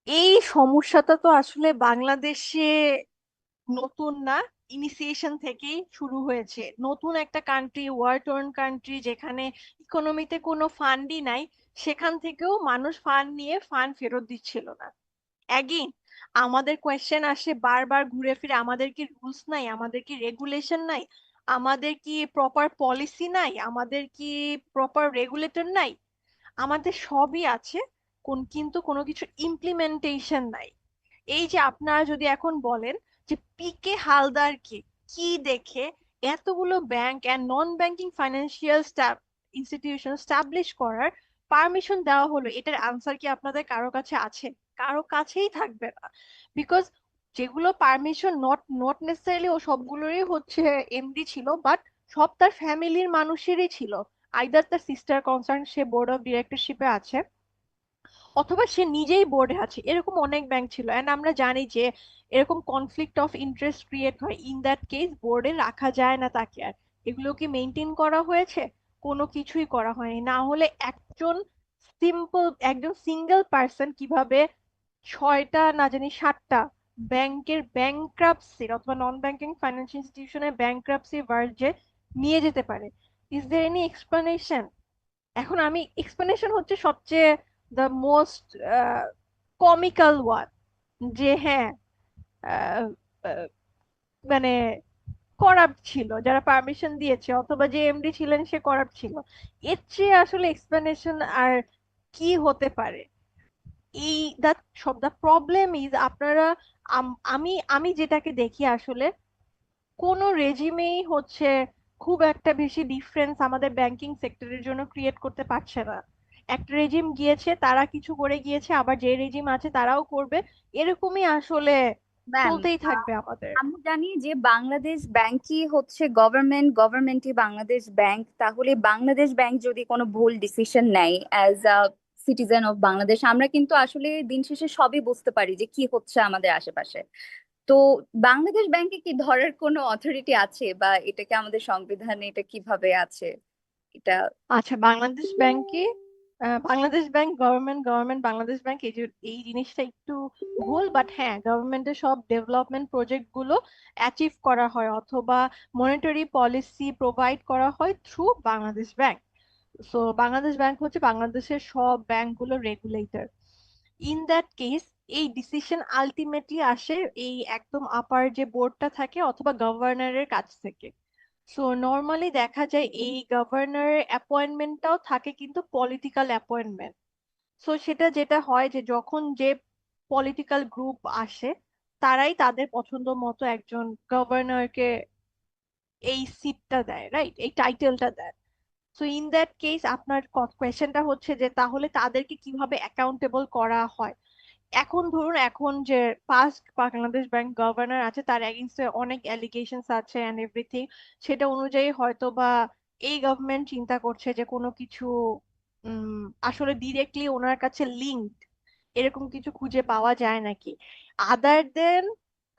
এই সমস্যাটা তো আসলে বাংলাদেশে নতুন না, ইনিশিয়েশন থেকেই শুরু হয়েছে। নতুন একটা কান্ট্রি, ওয়ার টোর্ন কান্ট্রি, যেখানে ইকোনমিতে কোনো ফান্ডই নাই, সেখান থেকেও মানুষ ফান্ড নিয়ে ফান্ড ফেরত দিচ্ছিল না। অ্যাগেইন আমাদের কোয়েশ্চেন আসে বারবার ঘুরে ফিরে, আমাদের কি রুলস নাই, আমাদের কি রেগুলেশন নাই, আমাদের কি প্রপার পলিসি নাই, আমাদের কি প্রপার রেগুলেটর নাই? আমাদের সবই আছে, কিন্তু কোনো কিছু ইমপ্লিমেন্টেশন নাই। এই যে আপনারা যদি এখন বলেন যে পিকে হালদারকে কি দেখে এতগুলো bank and non banking financial institution establish করার পারমিশন দেওয়া হলো, এটার আনসার কি আপনাদের কারো কাছে আছে? কারো কাছেই থাকবে না। বিকজ যেগুলো পারমিশন নট নট নেসেসারিলি ও সবগুলোরই হচ্ছে এমডি ছিল, বাট সব তার ফ্যামিলির মানুষেরই ছিল। আইদার তার সিস্টার কনসার্ন, সে বোর্ড অফ ডিরেক্টরশিপে আছে, অথবা সে নিজেই বোর্ডে আছে, এরকম অনেক ব্যাংক ছিল। এন্ড আমরা জানি যে এরকম কনফ্লিক্ট অফ ইন্টারেস্ট ক্রিয়েট হয়, ইন দ্যাট কেস বোর্ডে রাখা যায় না তাকে। আর এগুলো কি মেনটেন করা হয়েছে? কোনো কিছুই করা হয়নি। না হলে একজন সিঙ্গেল পার্সন কিভাবে 6টা না জানি 7টা ব্যাংকের ব্যাংক্রাপসির অথবা নন ব্যাংকিং ফাইন্যান্সিয়াল ইনস্টিটিউশনের ব্যাংক্রাপসি ভার্জে নিয়ে যেতে পারে? Is there any explanation? এখন আমি এক্সপ্লেনেশন হচ্ছে সবচেয়ে দ্য মোস্ট কমিক্যাল ওয়ান, যে হ্যাঁ আহ, আহ, মানে করাপ্ট ছিল যারা পারমিশন দিয়েছে, অথবা যে এমডি ছিলেন সে করাপ্ট ছিল। এর চেয়ে আসলে এক্সপ্লেনেশন আর কি হতে পারে? এই দ্য প্রবলেম ইজ আপনারা আমি আমি যেটাকে দেখি আসলে, কোনো রেজিমেই হচ্ছে খুব একটা বেশি ডিফারেন্স আমাদের ব্যাংকিং সেক্টরের জন্য ক্রিয়েট করতে পারছে না। একটা রেজিম গিয়েছে, তারা কিছু করে গিয়েছে, আবার যে রেজিম আছে তারাও করবে, এরকমই আসলে ম্যাম, চলতেই থাকবে আমাদের। আমি জানি যে বাংলাদেশ ব্যাংকই হচ্ছে গভর্নমেন্ট, গভর্নমেন্টই বাংলাদেশ ব্যাংক। তাহলে বাংলাদেশ ব্যাংক যদি কোনো ভুল ডিসিশন নেয় as a citizen of Bangladesh, আমরা কিন্তু আসলে দিন শেষে সবই বুঝতে পারি যে কি হচ্ছে আমাদের আশেপাশে। তো বাংলাদেশ ব্যাংকে কি ধরার কোনো অথরিটি আছে, বা এটাকে আমাদের সংবিধানে এটা কিভাবে আছে এটা? আচ্ছা, বাংলাদেশ ব্যাংকে Bangladesh bank government, government Bangladesh bank, এই জিনিসটা একটু ভুল, বাট হ্যাঁ, গভর্নমেন্টের সব ডেভেলপমেন্ট প্রজেক্ট গুলো অ্যাচিভ করা হয় অথবা মনিটারি পলিসি প্রোভাইড করা হয় through Bangladesh bank. So Bangladesh bank হচ্ছে বাংলাদেশের সব ব্যাংকগুলোর রেগুলেটর। ইন দ্যাট কেস এই ডিসিশন আলটিমেটলি আসে এই একদম আপার যে বোর্ডটা থাকে অথবা গভর্নরের কাছ থেকে। সো নর্মালি দেখা যায় এই গভর্নরের অ্যাপয়েন্টমেন্টটাও থাকে কিন্তু পলিটিক্যাল অ্যাপয়েন্টমেন্ট। সো সেটা যেটা হয় যে যখন যে পলিটিক্যাল গ্রুপ আসে, তারাই তাদের পছন্দ মতো একজন গভর্নরকে এই সিটটা দেয়, রাইট, এই টাইটেলটা দেয়। সো ইন দ্যাট কেস আপনার কোয়েশ্চেনটা হচ্ছে যে তাহলে তাদেরকে কিভাবে অ্যাকাউন্টেবল করা হয়। এখন ধরুন, এখন যে পাস্ট বাংলাদেশ ব্যাংক গভর্নর আছে তার এগেইনস্টে অনেক অ্যালিগেশনস আছে এন্ড এভরিথিং, সেটা অনুযায়ী হয়তো বা এই গভর্নমেন্ট চিন্তা করছে যে কোনো কিছু আসলে ডিরেক্টলি ওনার কাছে লিঙ্কড এরকম কিছু খুঁজে পাওয়া যায় নাকি, আদার দেন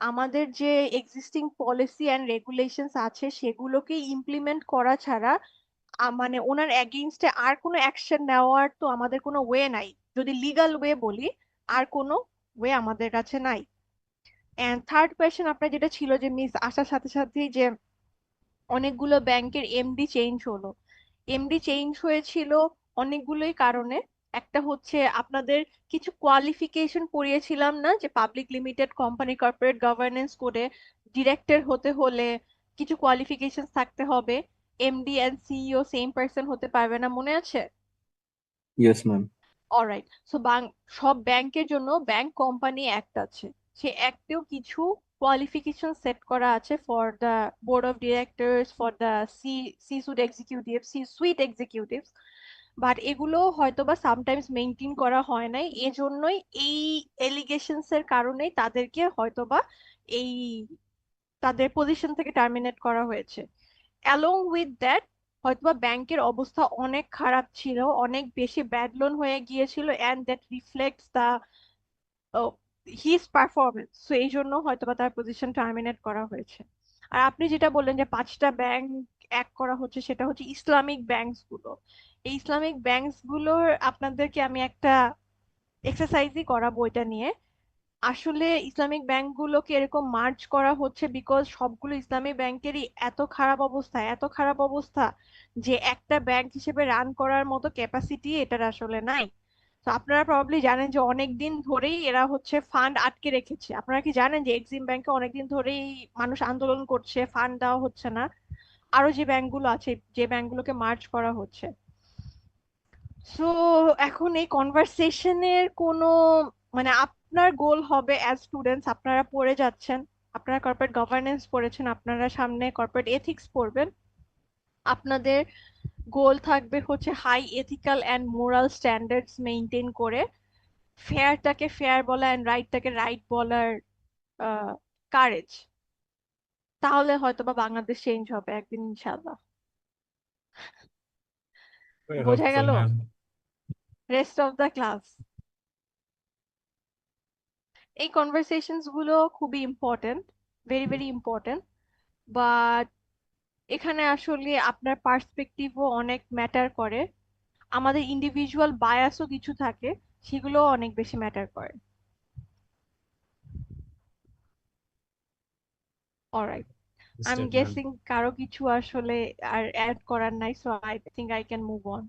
আমাদের যে এক্সিস্টিং পলিসি অ্যান্ড রেগুলেশনস আছে সেগুলোকে ইমপ্লিমেন্ট করা ছাড়া মানে ওনার এগেইনস্টে আর কোনো অ্যাকশন নেওয়ার তো আমাদের কোনো ওয়ে নাই। যদি লিগ্যাল ওয়ে বলি, আর কোনো ওয়ে আমাদের কাছে নাই। এন্ড থার্ড কোয়েশ্চেন আপনার যেটা ছিল যে মিস আসার সাথে সাথেই যে অনেকগুলো ব্যাংকের এমডি চেঞ্জ হলো। এমডি চেঞ্জ হয়েছিল অনেকগুলোই কারণে। একটা হচ্ছে আপনাদের কিছু কোয়ালিফিকেশন পড়িয়েছিলাম না, যে public limited company corporate governance করে ডিরেক্টর হতে হলে কিছু কোয়ালিফিকেশন থাকতে হবে, MD and CEO same person হতে পারবে না, মনে আছে? Yes ma'am. অলরাইট, সো সব ব্যাংকের জন্য ব্যাংক কোম্পানি অ্যাক্ট আছে, সে অ্যাক্টেও কিছু কোয়ালিফিকেশন সেট করা আছে for the board of directors, for the sea sweet executives. But এগুলো হয়তোবা সামটাইমস মেনটেন করা হয় নাই, এজন্যই এই এলিগেশনস এর কারণেই তাদেরকে হয়তোবা এই তাদের পজিশন থেকে টার্মিনেট করা হয়েছে। অ্যালং উইথ দ্যাট হয়তোবা ব্যাংকের অবস্থা অনেক খারাপ ছিল, অনেক বেশি ব্যাড লোন হয়ে গিয়েছিল, and that reflects the his performance. So এই জন্য হয়তোবা তার পজিশন টার্মিনেট করা হয়েছে। আর আপনি যেটা বললেন যে 5টা ব্যাংক এক করা হচ্ছে, সেটা হচ্ছে ইসলামিক ব্যাংকস গুলো। এই ইসলামিক ব্যাংকস গুলোর আপনাদেরকে আমি একটা এক্সারসাইজই করাবো এটা নিয়ে। আসলে ইসলামিক ব্যাংকগুলোকে এরকম মার্জ করা হচ্ছে বিকজ সবগুলো ইসলামিক ব্যাংকেরই এত খারাপ অবস্থা যে একটা ব্যাংক হিসেবে রান করার মতো ক্যাপাসিটি এটার আসলে নাই। তো আপনারা প্রবাবলি জানেন যে অনেক দিন ধরেই এরা হচ্ছে ফান্ড আটকে রেখেছে। আপনারা কি জানেন যে এক্সিম ব্যাংকে অনেকদিন ধরেই মানুষ আন্দোলন করছে, ফান্ড দেওয়া হচ্ছে না, আরো যে ব্যাংকগুলো আছে, যে ব্যাংকগুলোকে মার্জ করা হচ্ছে। সো এখন এই কনভারসেশনের কোনো মানে আপনার গোল হবে অ্যাজ স্টুডেন্টস, আপনারা পড়ে যাচ্ছেন, আপনারা কর্পোরেট গভর্নেন্স পড়েছেন, আপনারা সামনে কর্পোরেট এথিক্স পড়বেন, আপনাদের গোল থাকবে হচ্ছে high ethical and moral standards maintain করে ফেয়ারটাকে ফেয়ার বলা অ্যান্ড রাইটটাকে রাইট বলার কারেজ। তাহলে হয়তোবা বাংলাদেশ চেঞ্জ হবে একদিন ইনশাআল্লাহ। Very বোঝা hopeful, গেল? ma'am. Rest of the class এই কনভারসেশনস গুলো খুবই important, very very important, but এখানে আসলে আপনার পার্সপেক্টিভও অনেক ম্যাটার করে, আমাদের ইন্ডিভিজুয়াল বায়াসও কিছু থাকে, সেগুলো অনেক বেশি ম্যাটার করে। Alright, I am Understood, ma'am. Guessing কারো কিছু আসলে আর অ্যাড করার নাই, so I think I can move on.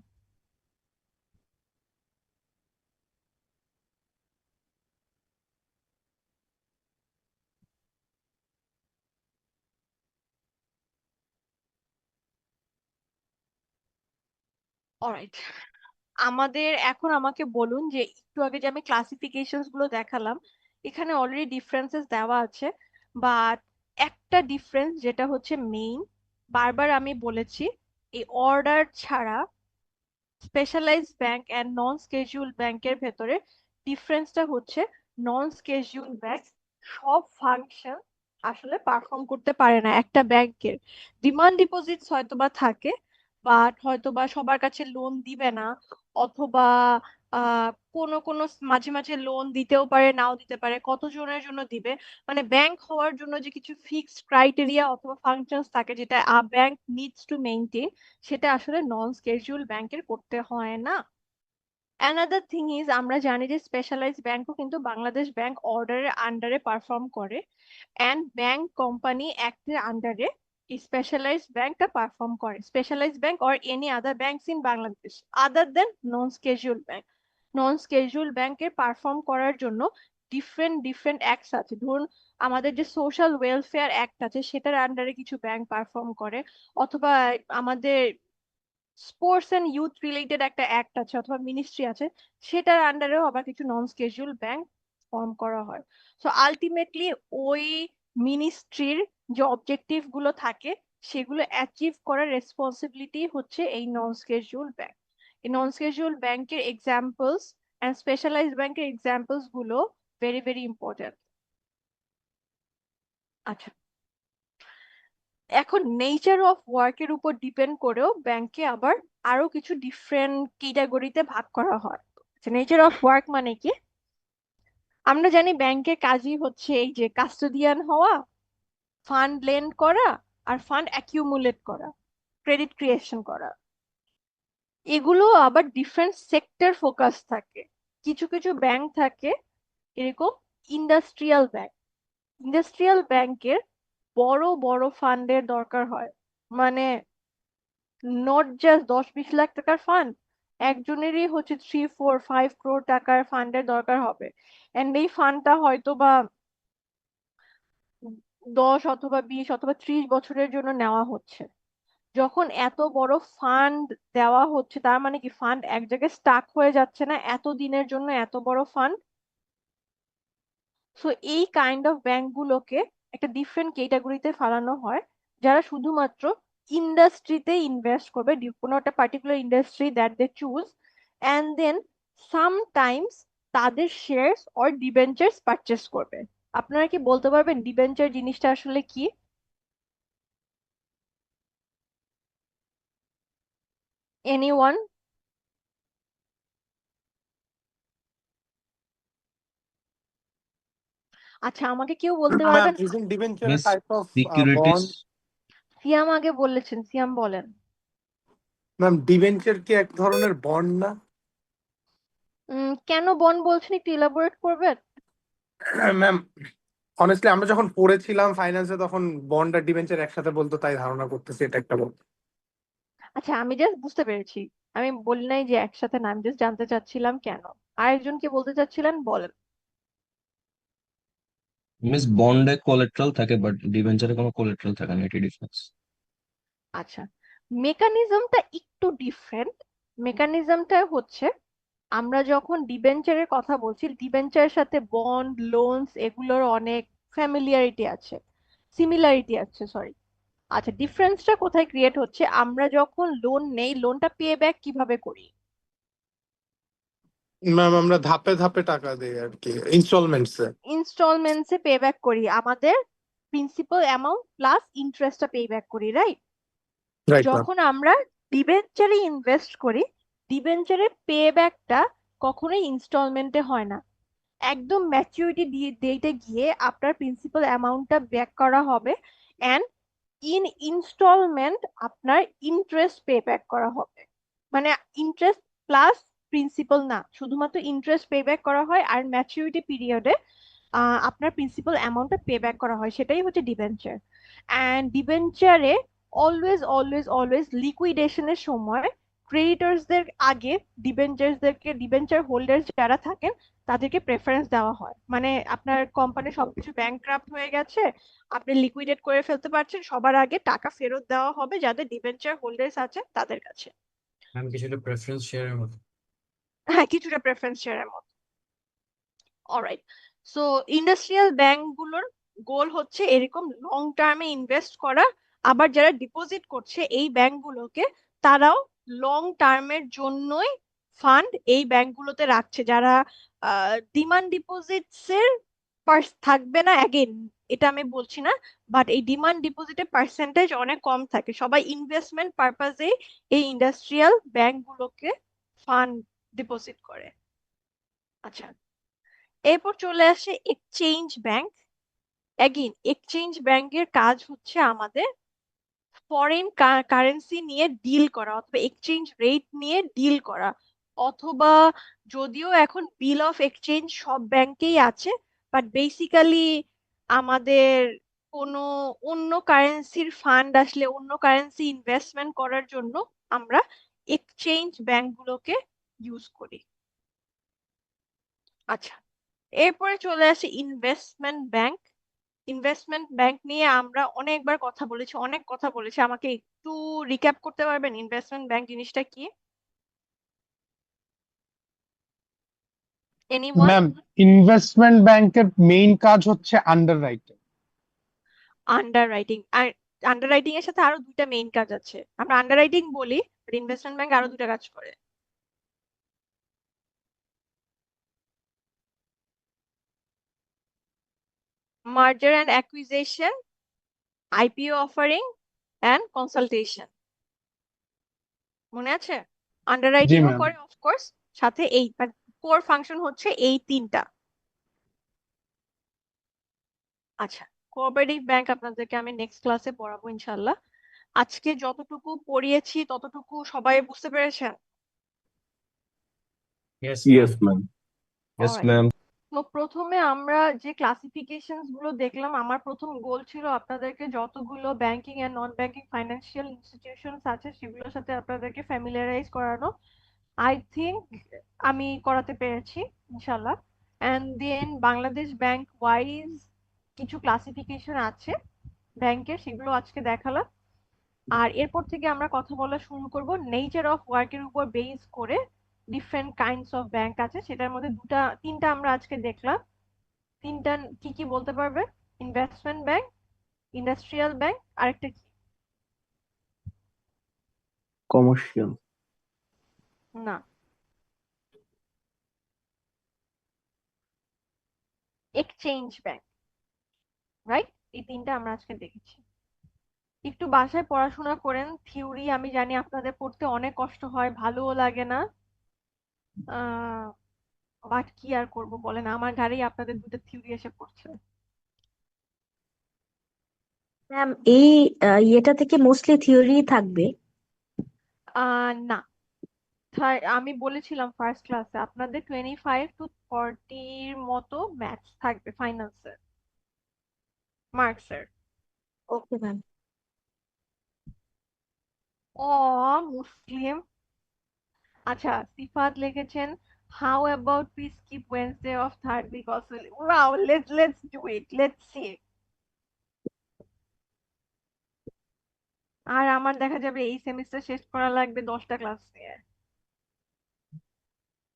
Alright, আমাদের এখন আমাকে বলুন যে একটু আগে যে আমি ক্লাসিফিকেশনস গুলো দেখালাম, এখানে অলরেডি ডিফারেন্সেস দেওয়া আছে, বাট একটা ডিফারেন্স যেটা হচ্ছে মেইন, বারবার আমি বলেছি, এই অর্ডার ছাড়া specialized bank and non schedule ব্যাংকের ভেতরে ডিফারেন্সটা হচ্ছে নন স্কেজুয়াল ব্যাংক সব ফাংশন আসলে পারফর্ম করতে পারে না একটা ব্যাংকের। ডিমান্ড ডিপোজিটস হয়তোবা থাকে, বাট হয়তোবা সবার কাছে লোন দিবে না, অথবা কোনো কোনো মাঝে মাঝে লোন দিতেও পারে নাও দিতে পারে, কতজনের জন্য দিবে। মানে ব্যাংক হওয়ার জন্য যে কিছু ফিক্সড ক্রাইটেরিয়া অথবা ফাংশনস থাকে যেটা ব্যাংক নিডস টু মেইনটেইন, সেটা আসলে নন স্কেজুয়াল ব্যাংকের করতে হয় না। অ্যানাদার থিং ইজ, আমরা জানি যে স্পেশালাইজড ব্যাংকও কিন্তু বাংলাদেশ ব্যাংক অর্ডারের আন্ডারে পারফর্ম করে, অ্যান্ড ব্যাংক কোম্পানি অ্যাক্টের আন্ডারে এই স্পেশালাইজড ব্যাংকটা পারফর্ম করে। Specialized bank or any other banks in Bangladesh other than non schedule bank, non schedule ব্যাংকের পারফর্ম করার জন্য ডিফারেন্ট ডিফারেন্ট অ্যাক্টস আছে। ধরুন আমাদের যে সোশ্যাল ওয়েলফেয়ার অ্যাক্ট আছে সেটার আন্ডারে কিছু ব্যাংক পারফর্ম করে, অথবা আমাদের স্পোর্টস এন্ড ইউথ রিলেটেড একটা অ্যাক্ট আছে অথবা মিনিস্ট্রি আছে, সেটার আন্ডারেও আবার কিছু নন স্কেজুয়াল ব্যাংক ফর্ম করা হয়। সো আলটিমেটলি ওই মিনিস্ট্রির যে অবজেক্টিভ গুলো থাকে সেগুলো অ্যাচিভ করার রেসপন্সিবিলিটি হচ্ছে এই নন স্কেজুয়াল ব্যাংক। এই নন স্কেজুয়াল ব্যাংকের এক্সাম্পলস এন্ড স্পেশালাইজড ব্যাংকের এক্সাম্পলস গুলো ভেরি ভেরি ইম্পর্টেন্ট। আচ্ছা, এখন নেচার অফ ওয়ার্কের উপর ডিপেন্ড করেও ব্যাংকে আবার আরো কিছু ডিফারেন্ট ক্যাটাগরিতে ভাগ করা হয়। নেচার অফ ওয়ার্ক মানে কি? আমরা জানি ব্যাংকের কাজই হচ্ছে এই যে কাস্টোডিয়ান হওয়া, ফান্ড লেন্ড করা, আর ফান্ড অ্যাকিউমুলেট করা, ক্রেডিট ক্রিয়েশন করা। এগুলো আবার ডিফারেন্ট সেক্টর ফোকাস থাকে। কিছু কিছু ব্যাংক থাকে এরকম ইন্ডাস্ট্রিয়াল ব্যাংক। ইন্ডাস্ট্রিয়াল ব্যাংকের বড় বড় ফান্ডের দরকার হয়, মানে নট জাস্ট 10-20 লাখ টাকার ফান্ড, একজনেরই হচ্ছে 3-4-5 crore টাকার ফান্ডের দরকার হবে। এন্ড এই ফান্ডটা হয়তো বা 10 অথবা 20 অথবা 30 বছরের জন্য নেওয়া হচ্ছে। যখন এত বড় ফান্ড দেওয়া হচ্ছে তার মানে কি ফান্ড এক জায়গায় স্টাক হয়ে যাচ্ছে না এত দিনের জন্য, এত বড় ফান্ড। সো এই কাইন্ড অফ ব্যাংক গুলোকে একটা ডিফারেন্ট ক্যাটাগরিতে ফালানো হয়, যারা শুধুমাত্র ইন্ডাস্ট্রিতে ইনভেস্ট করবে, কোনো একটা particular industry that they choose, and then sometimes তাদের শেয়ারস অর ডিবেঞ্চার্স পারচেস করবে। আপনারা কি বলতে পারবেন ডিবেঞ্চার জিনিসটা আসলে কি? এনিওয়ান? আচ্ছা, আমাকে কেউ বলতে ম্যাম, পারবেন? Isn't debenture miss type of securities. Bond? Siam আগে বলেছেন, সিয়াম বলেন। ম্যাম, ডিবেঞ্চার কি এক ধরনের বন্ড না? কেন বন্ড বলছেন একটু ইলাবোরেট করবেন? ম্যাম, অনেস্টলি আমরা যখন পড়েছিলাম ফাইন্যান্সে তখন বন্ড আর ডিবেঞ্চার একসাথে বলতো, তাই ধারণা করতেছি এটা একটা বন্ড। আচ্ছা, আমি জাস্ট বুঝতে পেরেছি, আমি বলি নাই যে একসাথে না, আমি জাস্ট জানতে চাচ্ছিলাম কেন। আরেকজনকে বলতে চাচ্ছিলেন, বলেন। মিস বন্ডে কোলেট্রাল থাকে বাট ডিবেঞ্চারে কোনো কোলেট্রাল থাকে না, এটি ডিফারেন্স। আচ্ছা, মেকানিজমটা একটু ডিফারেন্ট। মেকানিজমটা হচ্ছে আমরা যখন ডিবেঞ্চারের কথা বলছি, ডিবেঞ্চারের সাথে বন্ড লোনস এগুলোর অনেক ফ্যামিলিয়ারিটি আছে, সিমিলারিটি আছে, সরি। আচ্ছা, ডিফারেন্সটা কোথায় ক্রিয়েট হচ্ছে? আমরা যখন লোন নেই, লোনটা পে ব্যাক কিভাবে করি? ম্যাম, আমরা ধাপে ধাপে টাকা দিই আর কি, ইনস্টলমেন্টসে। ইনস্টলমেন্টসে পে ব্যাক করি, আমাদের প্রিন্সিপাল অ্যামাউন্ট প্লাস ইন্টারেস্টটা পে ব্যাক করি, রাইট? Right ma'am. যখন আমরা ডিবেঞ্চারে ইনভেস্ট করি, ডিবেঞ্চারে পে ব্যাকটা কখনোই ইনস্টলমেন্টে হয় না, একদম ম্যাচুরিটি ডেটে গিয়ে আপনার প্রিন্সিপাল অ্যামাউন্টটা ব্যাক করা হবে, এন্ড ইন ইনস্টলমেন্ট আপনার ইন্টারেস্ট পে ব্যাক করা হবে। মানে ইন্টারেস্ট প্লাস প্রিন্সিপাল না, শুধুমাত্র ইন্টারেস্ট পে ব্যাক করা হয়, আর ম্যাচুরিটি পিরিয়ডে আপনার প্রিন্সিপাল অ্যামাউন্টটা পে ব্যাক করা হয়, সেটাই হচ্ছে ডিবেঞ্চার। অ্যান্ড ডিবেঞ্চারে অলওয়েজ অলওয়েজ অলওয়েজ লিকুইডেশনের সময় ক্রেডিটরসদের আগে ডিবেঞ্চার হোল্ডার যারা থাকেন তাদেরকে প্রেফারেন্স দেওয়া হয়। মানে আপনার কোম্পানি সবকিছু ব্যাংক্রাফট হয়ে গেছে, আপনি লিকুইডেট করে ফেলতে পারছেন, সবার আগে টাকা ফেরত দেওয়া হবে যাদের ডিবেঞ্চার হোল্ডার্স আছে তাদের কাছে। আমি কিছুটা প্রেফারেন্স শেয়ারের মতো। হ্যাঁ, কিছুটা প্রেফারেন্স শেয়ারের মতো। অলরাইট, সো ইন্ডাস্ট্রিয়াল ব্যাংক গুলোর গোল হচ্ছে এরকম লং টার্মে ইনভেস্ট করা, আবার যারা ডিপোজিট করছে এই ব্যাংকগুলোকে, তারাও লং টার্মের জন্যই ফান্ড এই ব্যাংকগুলোতে রাখছে। যারা ডিমান্ড ডিপোজিটস এর থাকবে না, অ্যাগেন এটা আমি বলছি না, বাট এই ডিমান্ড ডিপোজিটের পার্সেন্টেজ অনেক কম থাকে। সবাই ইনভেস্টমেন্ট পারপাজে এই ইন্ডাস্ট্রিয়াল ব্যাংকগুলোকে ফান্ড ডিপোজিট করে। আচ্ছা, এরপর চলে আসে এক্সচেঞ্জ ব্যাংক। অ্যাগেন এক্সচেঞ্জ ব্যাংকের কাজ হচ্ছে আমাদের ফরেন কারেন্সি নিয়ে ডিল করা, অথবা এক্সচেঞ্জ রেট নিয়ে ডিল করা, অথবা যদিও এখন বিল অফ এক্সচেঞ্জ সব ব্যাংকেই আছে, বাট বেসিক্যালি আমাদের কোনো অন্য কারেন্সির ফান্ড আসলে অন্য কারেন্সি ইনভেস্টমেন্ট করার জন্য আমরা এক্সচেঞ্জ ব্যাংকগুলোকে ইউজ করি। আচ্ছা, এরপরে চলে আসে ইনভেস্টমেন্ট ব্যাংক। ইনভেস্টমেন্ট ব্যাংক নিয়ে আমরা অনেকবার কথা বলেছি, অনেক কথা বলেছি। আমাকে একটু রিক্যাপ করতে পারবেন ইনভেস্টমেন্ট ব্যাংক জিনিসটা কি? এনিওয়ান? ম্যাম, ইনভেস্টমেন্ট ব্যাংকের মেইন কাজ হচ্ছে আন্ডাররাইটিং। আন্ডাররাইটিং। আর আন্ডাররাইটিং এর সাথে আরো দুইটা মেইন কাজ আছে। আমরা আন্ডাররাইটিং বলি, ইনভেস্টমেন্ট ব্যাংক আরো দুটা কাজ করে। Merger and acquisition, IPO offering and consultation. মনে আছে? জি আন্ডাররাইটিংও ম্যাম। করে অফকোর্স, সাথে এই কোর ফাংশন হচ্ছে এই তিনটা। আচ্ছা, কোঅপারেটিভ ব্যাংক আপনাদেরকে আমি নেক্সট ক্লাসে পড়াবো ইনশাল্লাহ। আজকে যতটুকু পড়িয়েছি ততটুকু সবাই বুঝতে পেরেছেন? Yes yes ma'am. Ma'am. Yes alright. Ma'am. তো প্রথমে আমরা যে ক্লাসিফিকেশনস গুলো দেখলাম, আমার প্রথম গোল ছিল আপনাদেরকে যতগুলো banking and non banking financial institutions আছে সেগুলোর সাথে আপনাদেরকে ফ্যামিলিয়ারাইজ করানো। আই থিংক আমি করাতে পেরেছি ইনশাল্লাহ। And then Bangladesh bank wise কিছু ক্লাসিফিকেশন আছে ব্যাংকের, সেগুলো আজকে দেখালাম। আর এরপর থেকে আমরা কথা বলা শুরু করব নেচার অফ ওয়ার্কের উপর বেস করে। ডিফারেন্ট কাইন্ডস অফ ব্যাংক আছে, সেটার মধ্যে তিনটা আমরা আজকে দেখলাম। তিনটা কি কি বলতে পারবে? ইনভেস্টমেন্ট ব্যাংক, ইন্ডাস্ট্রিয়াল ব্যাংক, আরেকটা কি? কমার্শিয়াল। না, এক্সচেঞ্জ ব্যাংক, রাইট? এই তিনটা আমরা আজকে দেখেছি। একটু বাসায় পড়াশোনা করেন। থিওরি আমি জানি আপনাদের পড়তে অনেক কষ্ট হয়, ভালোও লাগে না, বাট কি আর করব বলেন, আমার ঘাড়েই আপনাদের দুটো থিওরি এসে পড়ছে। ম্যাম, এই ইয়েটা থেকে মোস্টলি থিওরি থাকবে। না, আমি বলেছিলাম ফার্স্ট ক্লাসে আপনাদের 25 to 40 মতো ম্যাথস থাকবে ফাইনান্সের মার্কসের। Okay ma'am. ও মুসলিম। আচ্ছা, সিফাত লিখেছেন how about we skip Wednesday of third week also. Wow, let's do it, let's see. আর আমার দেখা যাবে এই সেমিস্টার শেষ করা লাগবে 10টা ক্লাস নিয়ে।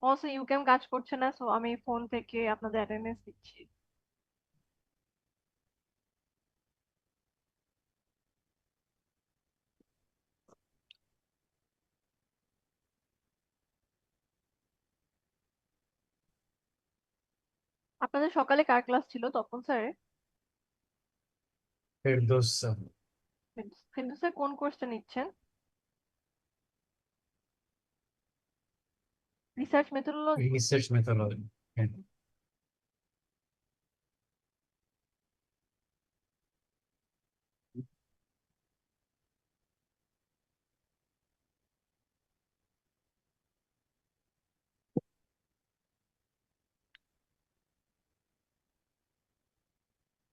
অলসো ইউকেম কাজ করছে না, সো আমি ফোন থেকে আপনাদের অ্যাটেন্ডেন্স দিচ্ছি। আপনাদের সকালে কার ক্লাস ছিল তপন স্যার? ফেরদৌস স্যার। কিন্তু স্যার কোন কোর্সটা নিচ্ছেন? Research methodology. Research methodology.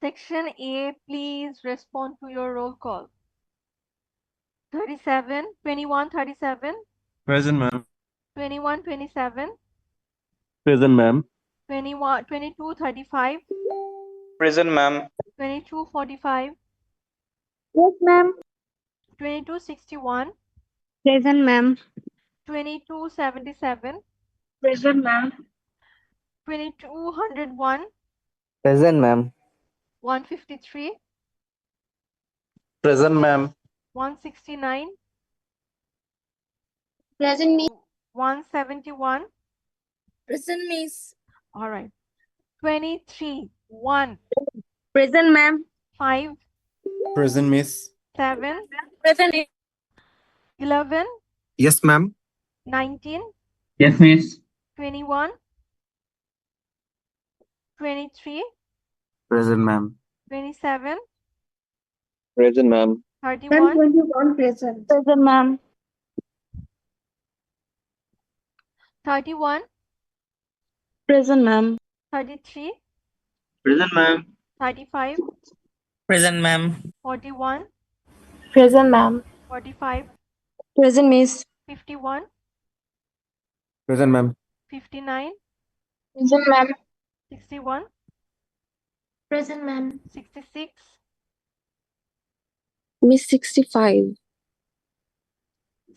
Section A, please respond to your roll call. 37, 21, 37, present ma'am. 21, 27, present ma'am. 21, 22, 35, Present, ma'am. 22, 45, Yes, ma'am. 22, 61, Present, ma'am. 22, 77, Present, ma'am. 22, 101, Present, ma'am. 153, Present, ma'am. 169, Present, Miss. 171. Present, Miss. All right. 23, 1, Present, ma'am. 5, Present, miss. 7, Present, 11, Yes, ma'am. 19, Yes, miss. 21, 23, Present, ma'am. 27, Present, ma'am. 31, 21 present. Present, ma'am. 31, Present, ma'am. 33, Present, ma'am. 35, Present, ma'am. 41, Present, ma'am. 45, Present, miss. 51, Present, ma'am. 59, Present, ma'am. 61, Present, ma'am. 66, Miss 65.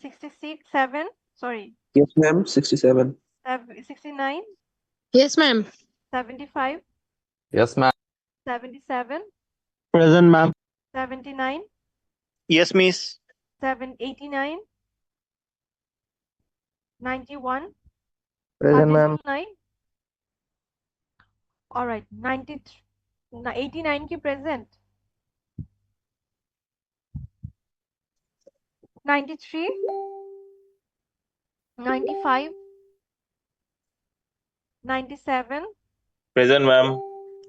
66, 7, sorry, Yes, ma'am. 67. 69, Yes, ma'am. 75, Yes, ma'am. 77, Present, ma'am. 79, Yes, miss. 89, 91, Present, ma'am. 109. All right, 89 ki present. 93, 95, 97, Present, ma'am.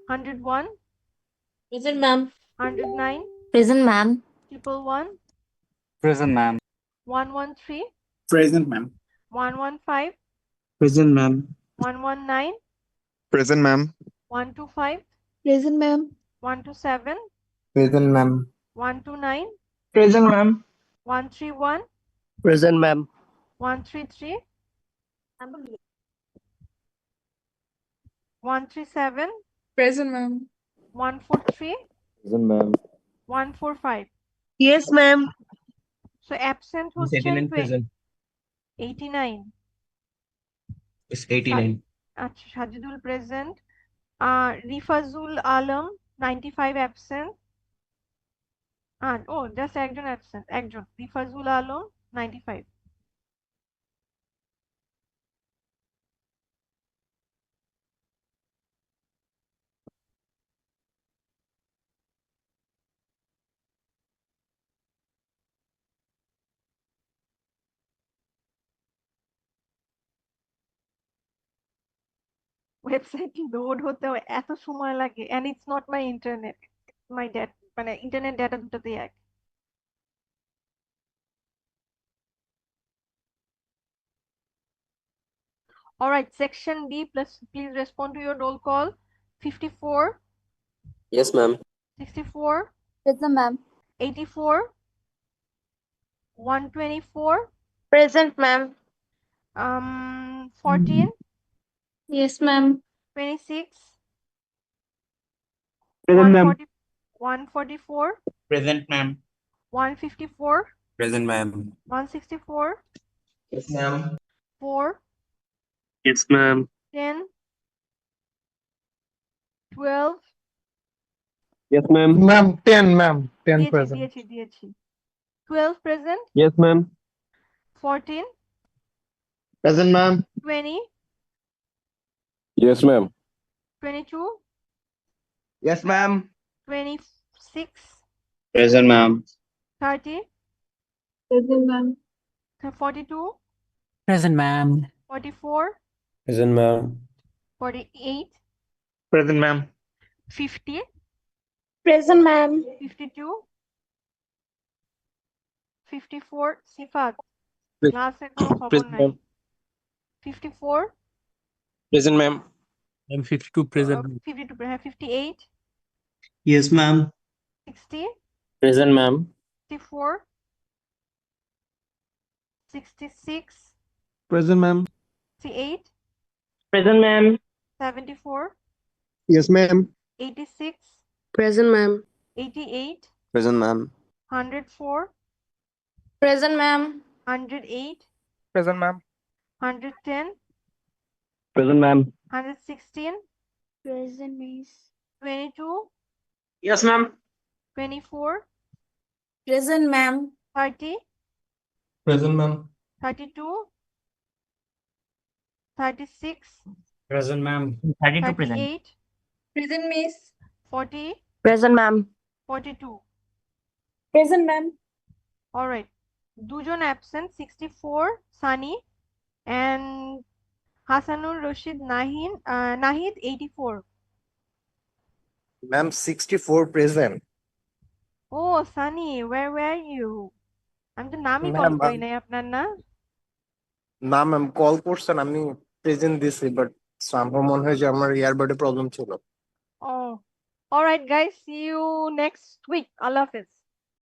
101, Present, ma'am. 109, Present, ma'am. 111, Present, ma'am. 113, Present, ma'am. 115, Present, ma'am. 119, Present, ma'am. 125, Present, ma'am. 127, Present, ma'am. 129, Present, ma'am. 131, Present, ma'am. 133, 137, Present, ma'am. 143, Present, ma'am. 145. Yes, ma'am. So absent Miss হচ্ছেন 89 present. 89. It's 89. আচ্ছা Sajidul present, Rifazul Alam 95 absent, আর ও just একজন absent, একজন Rifazul Alam 95. Website load হতেও এত সময় লাগে, and it's not my internet, my date, মানে internet data দুটোতেই এক. All right, section B, please respond to your roll call. 54, Yes, ma'am. 64, Present, ma'am. 84, 124, Present, ma'am. 14, Yes, ma'am. 26, Present, ma'am. 144, Present, ma'am. 154, Present, ma'am. 164, Yes, ma'am. 4, Yes, ma'am. 10, 12, Yes, ma'am. Ma'am 10 ma'am 10 দিয়েছি present দিয়েছি দিয়েছি 12 present, Yes, ma'am. 14, Present, ma'am. 20, Yes, ma'am. 22, Yes, ma'am. 26, Present, ma'am. 30, Present, ma'am. 42, Present, ma'am. 44, Present, ma'am. 48, Present, ma'am. 50, Present, ma'am. 52, 54, সিফাত ক্লাসের কোনো খবর Present, নাই. ma'am. 54, Present, ma'am. I'm 52 present. 52, হ্যাঁ 58, Yes, ma'am. 60, Present, ma'am. 64, 66, Present, ma'am. 68, Present, ma'am. 74, Yes, ma'am. 86, Present, ma'am. 88, Present, ma'am. 104, Present, ma'am. 108, Present, ma'am. 110, Present, ma'am. 116, Present, Miss. 22, Yes, ma'am. 24, Present, ma'am. 30, Present, ma'am. 32, 36, Present, ma'am. 32 present. 38, Present, miss. 40, Present, ma'am. 42. Present, ma'am. All right. দুজন absent, 64, Sunny, and Hasanur Rashid Nahid, 84. Ma'am 64 present Oh, Sunny, where were you? আমি তো নামই call ma'am করি নাই আপনার না। না ma'am call করছেন আমি প্রেজেন্ট দিছি বাট সামহাও মনে হয় যে আমার ইয়ারবাডে প্রবলেম ছিল Oh, all right, guys. See you next week. Allah Hafiz.